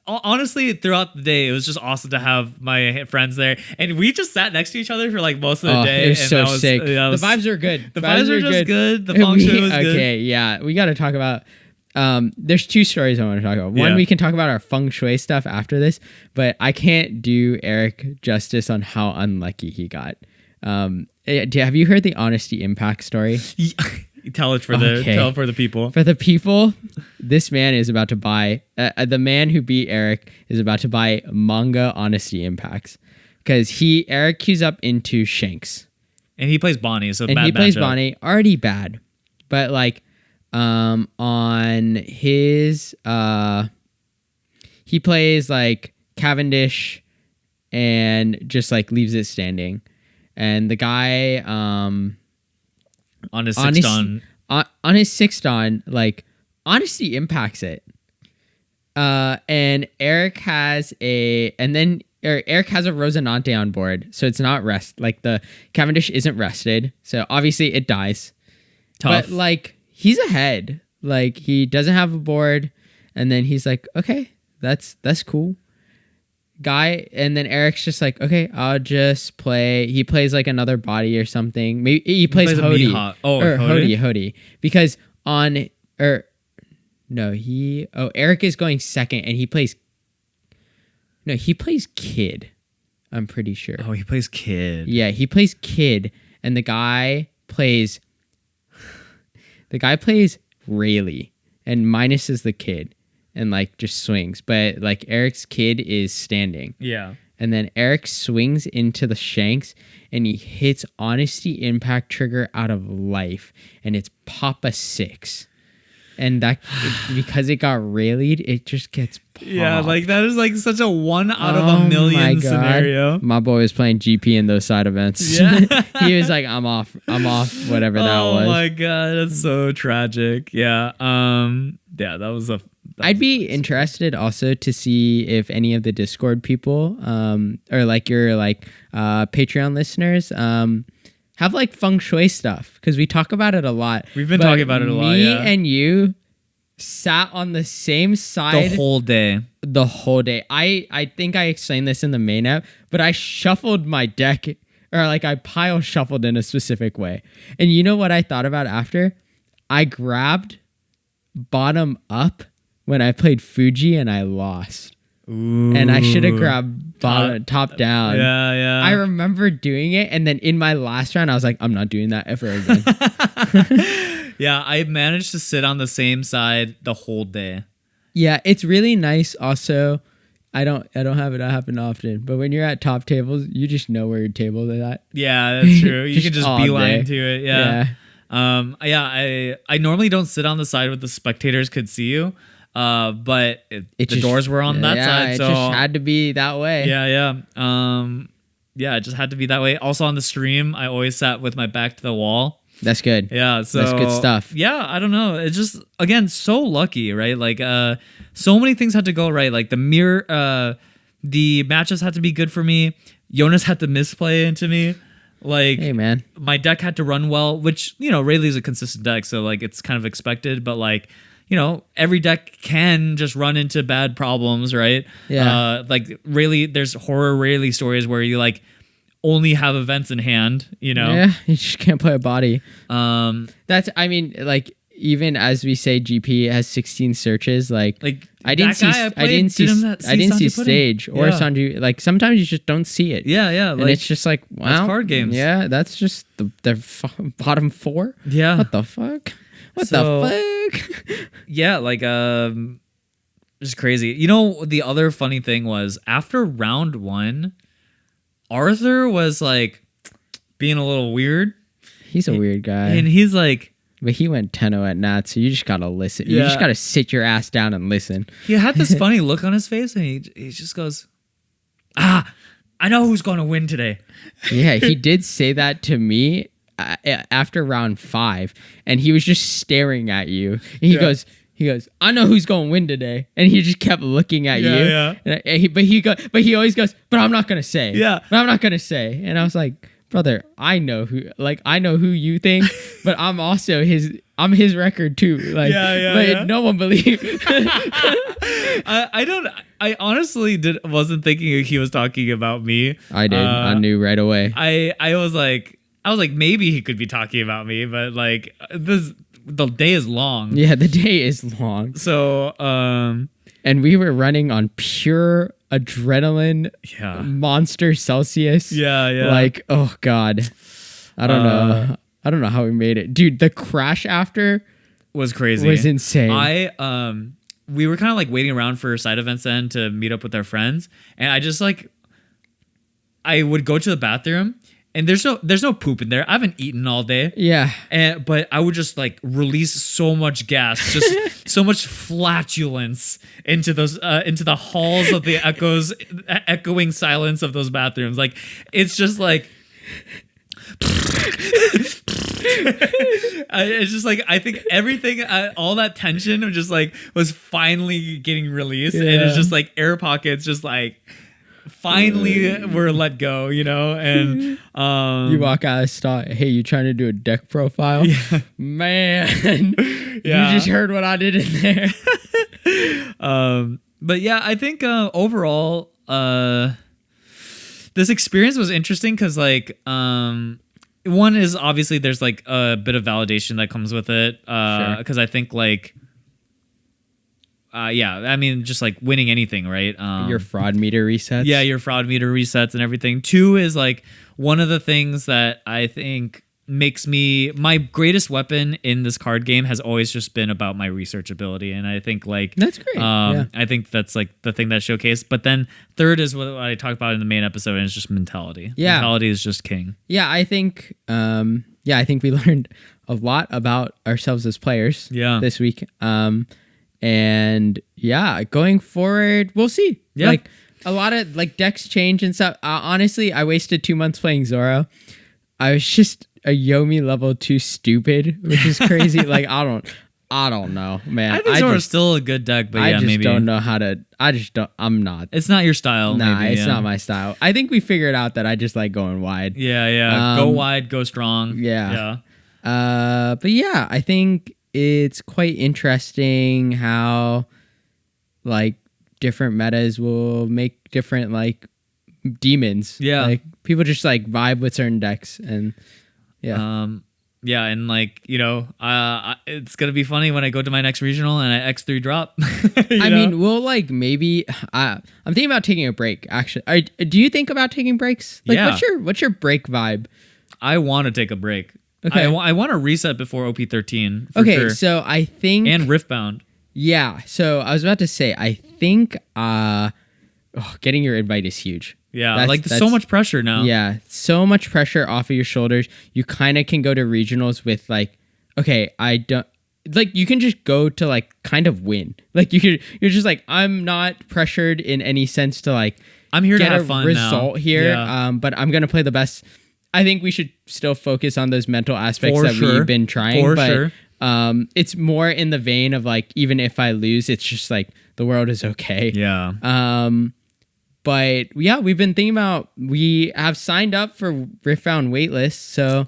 S2: honestly, throughout the day, it was just awesome to have my friends there, and we just sat next to each other for like most of the day.
S1: It was so sick. The vibes are good.
S2: The vibes are just good. The feng shui was good.
S1: Okay, yeah, we got to talk about. There's 2 stories I want to talk about. One, we can talk about our feng shui stuff after this, but I can't do Eric justice on how unlucky he got. Have you heard the Honesty Impact story?
S2: Tell it for the people.
S1: For the people, this man is about to buy. The man who beat Eric is about to buy manga Honesty Impacts because Eric queues up into Shanks,
S2: and he plays Bonnie. So
S1: and
S2: bad
S1: he plays
S2: matchup.
S1: Bonnie, already bad, but like on his he plays like Cavendish and just like leaves it standing, and the guy
S2: on his 6th Dawn.
S1: On his 6th Dawn, like, Honesty impacts it. And Eric has Eric has a Rosinante on board, so it's not rest. Like, the Cavendish isn't rested, so obviously it dies.
S2: Tough.
S1: But, like, he's ahead. Like, he doesn't have a board, and then he's like, okay, that's cool. Guy, and then Eric's just like, okay, I'll just play. He plays like another body or something. Maybe he plays Hody. Hody. Because Eric is going second, and he plays Kid. I'm pretty sure.
S2: Oh, he plays Kid.
S1: Yeah, he plays Kid, and the guy plays Rayleigh, and minus is the Kid. And like just swings, but like Eric's Kid is standing.
S2: Yeah.
S1: And then Eric swings into the Shanks, and he hits Honesty Impact trigger out of life, and it's Papa 6. and that because it got rallied, it just gets popped.
S2: Yeah, like that is like such a 1 out of a million scenario.
S1: My boy was playing GP in those side events.
S2: Yeah.
S1: He was like, I'm off, whatever that was.
S2: Oh my god, that's so tragic. Yeah. Yeah, that was a.
S1: I'd be interested also to see if any of the Discord people, or like your Patreon listeners, have like feng shui stuff, because we talk about it a lot.
S2: We've been talking about it a lot.
S1: Me and you sat on the same side
S2: the whole day.
S1: I think I explained this in the main app, but I shuffled my deck, or like I pile shuffled in a specific way. And you know what I thought about after? I grabbed bottom up when I played Fuji and I lost.
S2: Ooh.
S1: And I should have grabbed top down.
S2: Yeah.
S1: I remember doing it, and then in my last round, I was like, I'm not doing that ever again.
S2: Yeah, I managed to sit on the same side the whole day.
S1: Yeah, it's really nice. Also, I don't have it happen often, but when you're at top tables, you just know where your table is at.
S2: Yeah, that's true. You can just
S1: all
S2: beeline
S1: day.
S2: to it. Yeah. I normally don't sit on the side where the spectators could see you. But the doors were on that side,
S1: it
S2: so
S1: just had to be that way.
S2: Yeah. It just had to be that way. Also on the stream, I always sat with my back to the wall.
S1: That's good.
S2: Yeah, so
S1: that's good stuff.
S2: Yeah, I don't know. It's just, again, so lucky, right? Like, so many things had to go right. Like the mirror, the matches had to be good for me. Jonas had to misplay into me. Like,
S1: hey man,
S2: my deck had to run well, which, Rayleigh's a consistent deck, so like it's kind of expected, but like, every deck can just run into bad problems, right?
S1: Yeah.
S2: Like Rayleigh, there's horror Rayleigh stories where you like only have events in hand,
S1: Yeah, you just can't play a body.
S2: Like
S1: Even as we say, GP has 16 searches. Like I didn't see stage or Sanju. Like sometimes you just don't see it.
S2: Yeah.
S1: And it's just like, wow,
S2: that's card games.
S1: Yeah, that's just the bottom 4.
S2: Yeah.
S1: What the fuck? What the fuck?
S2: Yeah, like just crazy. The other funny thing was after round 1, Arthur was like being a little weird.
S1: He's a weird guy.
S2: And he's like,
S1: but he went 10-0 at Nats, so you just gotta listen. You just gotta sit your ass down and listen.
S2: He had this funny look on his face, and he just goes, I know who's going to win today.
S1: Yeah, he did say that to me after round 5, and he was just staring at you. He goes, I know who's going to win today, and he just kept looking at you.
S2: Yeah.
S1: But he always goes, but I'm not gonna say.
S2: Yeah.
S1: But I'm not gonna say. And I was like, brother, I know who you think, but I'm also his record too. Like, but no one believed.
S2: I honestly wasn't thinking he was talking about me.
S1: I did. I knew right away.
S2: I was like maybe he could be talking about me, but like the day is long.
S1: Yeah, the day is long.
S2: So
S1: and we were running on pure adrenaline, monster Celsius.
S2: Yeah.
S1: Like, oh god, I don't know. I don't know how we made it, dude. The crash after
S2: was crazy.
S1: Was insane.
S2: We were kind of like waiting around for side events then to meet up with our friends, and I just like I would go to the bathroom. And there's no poop in there. I haven't eaten all day.
S1: Yeah.
S2: But I would just like release so much gas, just so much flatulence into those into the halls of the echoing silence of those bathrooms. Like it's just like it's just like I think everything, all that tension was finally getting released, and it's just like air pockets, just like. Finally were let go, and
S1: you walk out of stock. Hey, you trying to do a deck profile?
S2: Yeah.
S1: Man, you just heard what I did in there.
S2: But yeah, I think overall, this experience was interesting because like one is obviously there's like a bit of validation that comes with it because I think like. I mean, just like winning anything, right?
S1: Your fraud meter resets.
S2: Yeah, your fraud meter resets and everything. 2 is like one of the things that I think makes me my greatest weapon in this card game has always just been about my research ability, and I think like
S1: that's great.
S2: I think that's like the thing that showcased. But then 3rd is what I talked about in the main episode, and it's just mentality.
S1: Yeah,
S2: mentality is just king.
S1: Yeah, I think yeah, I think we learned a lot about ourselves as players this week. And yeah, going forward, we'll see.
S2: Yeah.
S1: Like a lot of like decks change and stuff. Honestly, I wasted 2 months playing Zoro. I was just a Yomi level 2 stupid, which is crazy. Like I don't know, man.
S2: I think Zoro's still a good deck, but
S1: I
S2: maybe
S1: don't know how to. I'm not.
S2: It's not your style.
S1: Nah,
S2: maybe,
S1: it's not my style. I think we figured out that I just like going wide.
S2: Yeah. Go wide, go strong.
S1: Yeah. But yeah, I think it's quite interesting how like different metas will make different like demons.
S2: Yeah.
S1: Like people just like vibe with certain decks and
S2: yeah, and like, it's going to be funny when I go to my next regional and I X3 drop.
S1: I mean, we'll like maybe I'm thinking about taking a break actually. Do you think about taking breaks? Like what's your break vibe?
S2: I want to take a break.
S1: Okay.
S2: I want to reset before OP13.
S1: Okay,
S2: sure.
S1: so I think
S2: and Riftbound.
S1: Yeah, so I was about to say I think getting your invite is huge.
S2: Yeah, there's so much pressure now.
S1: Yeah, so much pressure off of your shoulders. You kind of can go to regionals with like, okay, I don't like. You can just go to like kind of win. Like you're just like, I'm not pressured in any sense to like.
S2: I'm here
S1: get
S2: to have
S1: a
S2: fun
S1: result
S2: now.
S1: here.
S2: Yeah.
S1: But I'm gonna play the best. I think we should still focus on those mental aspects we've been trying.
S2: For sure.
S1: It's more in the vein of like, even if I lose, it's just like the world is okay.
S2: Yeah.
S1: But yeah, we've been thinking about, we have signed up for Riftbound waitlist, so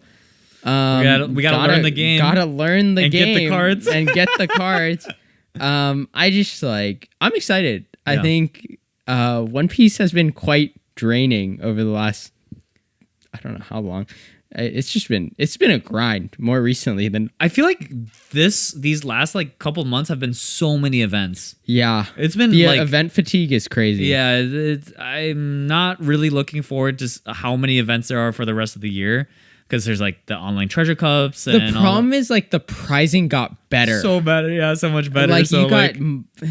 S2: we gotta learn the game.
S1: Gotta learn the game
S2: and get the cards.
S1: and get the cards. I just like, I'm excited. I think One Piece has been quite draining over the last, I don't know how long. It's been a grind more recently than
S2: I feel like these last like couple months have been so many events.
S1: Yeah,
S2: it's been
S1: the
S2: like
S1: event fatigue is crazy.
S2: Yeah, I'm not really looking forward to how many events there are for the rest of the year, because there's like the online treasure cups.
S1: The problem is like the pricing got better.
S2: So better, yeah, so much better.
S1: Like
S2: so
S1: you got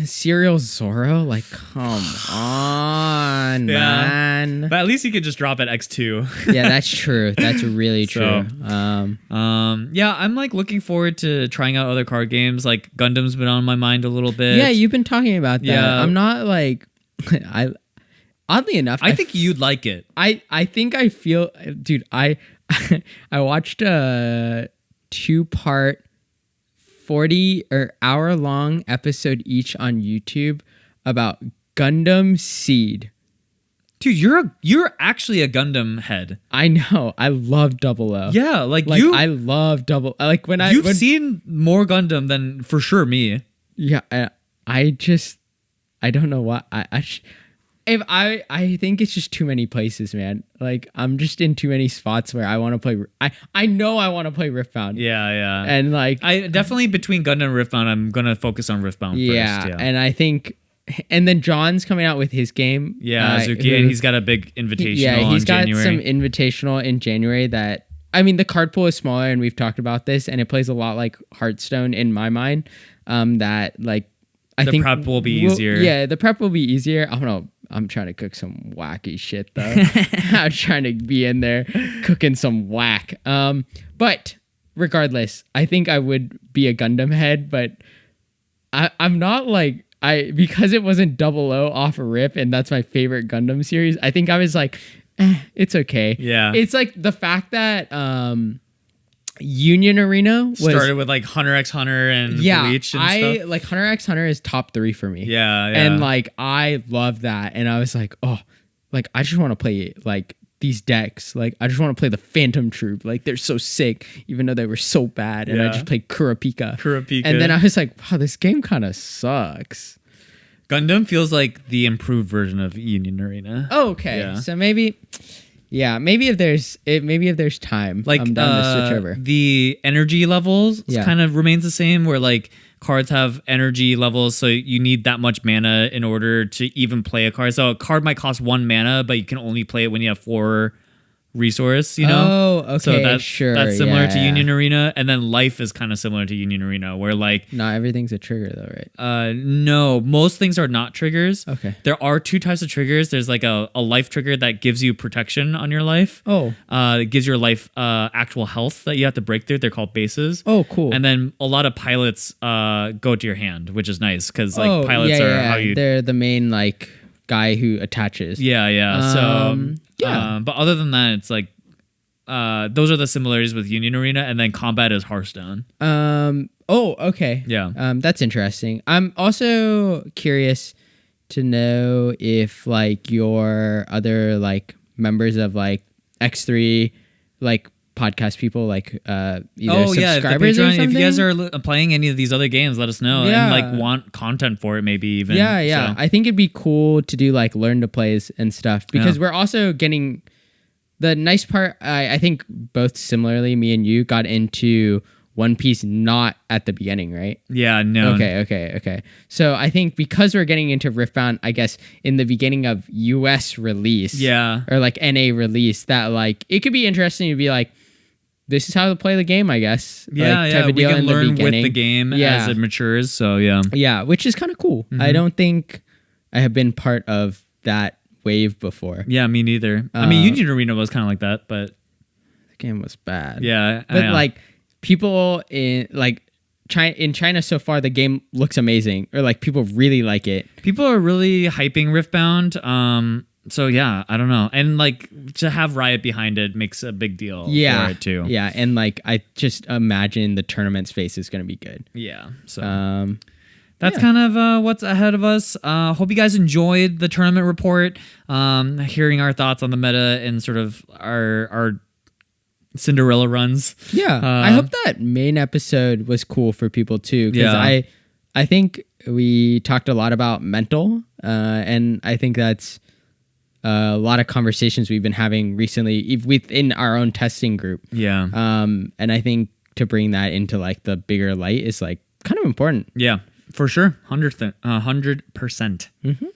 S1: Serial Zoro. Like, come on, man.
S2: But at least you could just drop at X2.
S1: Yeah, that's true. That's really true.
S2: Yeah, I'm like looking forward to trying out other card games. Like Gundam's been on my mind a little bit.
S1: Yeah, you've been talking about that.
S2: Yeah.
S1: I'm not like oddly enough,
S2: I think you'd like it.
S1: I think I feel, dude, I watched a 2-part 40 or hour long episode each on YouTube about Gundam Seed.
S2: Dude, you're actually a Gundam head.
S1: I know. I love Double O.
S2: Yeah,
S1: I love Double. Like
S2: you've seen more Gundam than for sure me.
S1: Yeah, I don't know what I think it's just too many places, man. Like I'm just in too many spots where I want to play. I know I want to play Riftbound.
S2: Yeah.
S1: And like
S2: I definitely, between Gundam and Riftbound, I'm gonna focus on Riftbound first. Yeah,
S1: and I think, and then John's coming out with his game.
S2: Yeah, Azuki, and he's got a big invitational.
S1: Yeah, he's got
S2: January.
S1: some invitational in January that. I mean, the card pool is smaller, and we've talked about this, and it plays a lot like Hearthstone in my mind. That like I think
S2: the prep will be easier.
S1: Yeah, the prep will be easier. I don't know. I'm trying to cook some wacky shit though. I'm trying to be in there cooking some whack. But regardless, I think I would be a Gundam head, but I'm not like because it wasn't Double O off a rip, and that's my favorite Gundam series. I think I was like, it's okay.
S2: Yeah,
S1: it's like the fact that Union Arena
S2: started with like Hunter x Hunter and Bleach and stuff.
S1: Like Hunter x Hunter is top 3 for me.
S2: Yeah.
S1: And like I love that, and I was like, oh, like I just want to play like these decks. Like I just want to play the Phantom Troop. Like they're so sick, even though they were so bad. And I just played Kurapika. And then I was like, wow, this game kind of sucks.
S2: Gundam feels like the improved version of Union Arena.
S1: Oh, okay. Yeah. So maybe if there's time,
S2: like
S1: I'm down to switch over.
S2: The energy levels kind of remains the same, where like cards have energy levels, so you need that much mana in order to even play a card. So a card might cost 1 mana, but you can only play it when you have 4 resource,
S1: Oh, okay,
S2: So that's similar to
S1: yeah.
S2: Union Arena, and then life is kind of similar to Union Arena, where like
S1: Not everything's a trigger though, right?
S2: no, most things are not triggers.
S1: Okay.
S2: There are two types of triggers. There's like a life trigger that gives you protection on your life.
S1: Oh.
S2: It gives your life actual health that you have to break through. They're called bases.
S1: Oh, cool.
S2: And then a lot of pilots go to your hand, which is nice because like pilots are how you.
S1: They're the main like guy who attaches.
S2: Yeah. But other than that, it's like those are the similarities with Union Arena, and then combat is Hearthstone.
S1: Oh, okay.
S2: Yeah.
S1: That's interesting. I'm also curious to know if like your other like members of like X3 like podcast people like either subscribers or something.
S2: If you guys are playing any of these other games, let us know and like want content for it, maybe even.
S1: Yeah.
S2: So.
S1: I think it'd be cool to do like learn to plays and stuff because we're also getting the nice part. I think both similarly, me and you got into One Piece not at the beginning, right?
S2: Yeah, no.
S1: Okay. So I think because we're getting into Riftbound, I guess in the beginning of US release, or like NA release, that like it could be interesting to be like, this is how to play the game, I guess.
S2: We can learn with the game as it matures. So
S1: yeah, which is kind of cool.
S2: Mm-hmm.
S1: I don't think I have been part of that wave before.
S2: Yeah, me neither. I mean, Union Arena was kind of like that, but
S1: the game was bad.
S2: Yeah,
S1: but like people in like China so far, the game looks amazing, or like people really like it.
S2: People are really hyping Riftbound. So yeah, I don't know, and like to have Riot behind it makes a big deal. For it too.
S1: Yeah, and like I just imagine the tournament space is going to be good.
S2: Yeah. So. That's kind of what's ahead of us. Hope you guys enjoyed the tournament report, hearing our thoughts on the meta and sort of our Cinderella runs.
S1: Yeah, I hope that main episode was cool for people too, because I think we talked a lot about mental, and I think that's a lot of conversations we've been having recently within our own testing group.
S2: Yeah.
S1: And I think to bring that into like the bigger light is like kind of important.
S2: Yeah. For sure, 100%. Mm-hmm.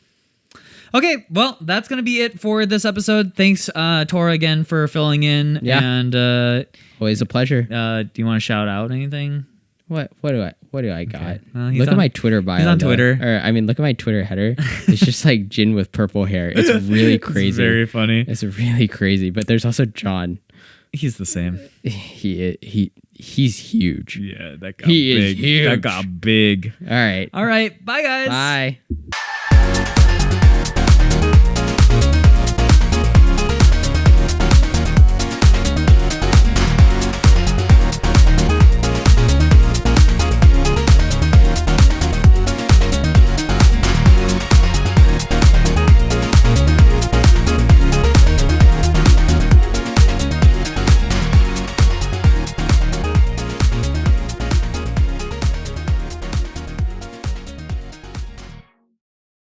S2: Okay, well, that's going to be it for this episode. Thanks, Tora, again, for filling in.
S1: Yeah.
S2: And
S1: always a pleasure.
S2: Do you want to shout out anything?
S1: What do I got?
S2: Okay.
S1: Look at my Twitter bio.
S2: He's on Twitter.
S1: Look at my Twitter header. It's just like Jin with purple hair. It's really crazy.
S2: It's very funny.
S1: It's really crazy. But there's also John.
S2: He's the same.
S1: He's huge.
S2: Yeah, that got big.
S1: Is huge.
S2: That got big.
S1: All right.
S2: Bye, guys.
S1: Bye.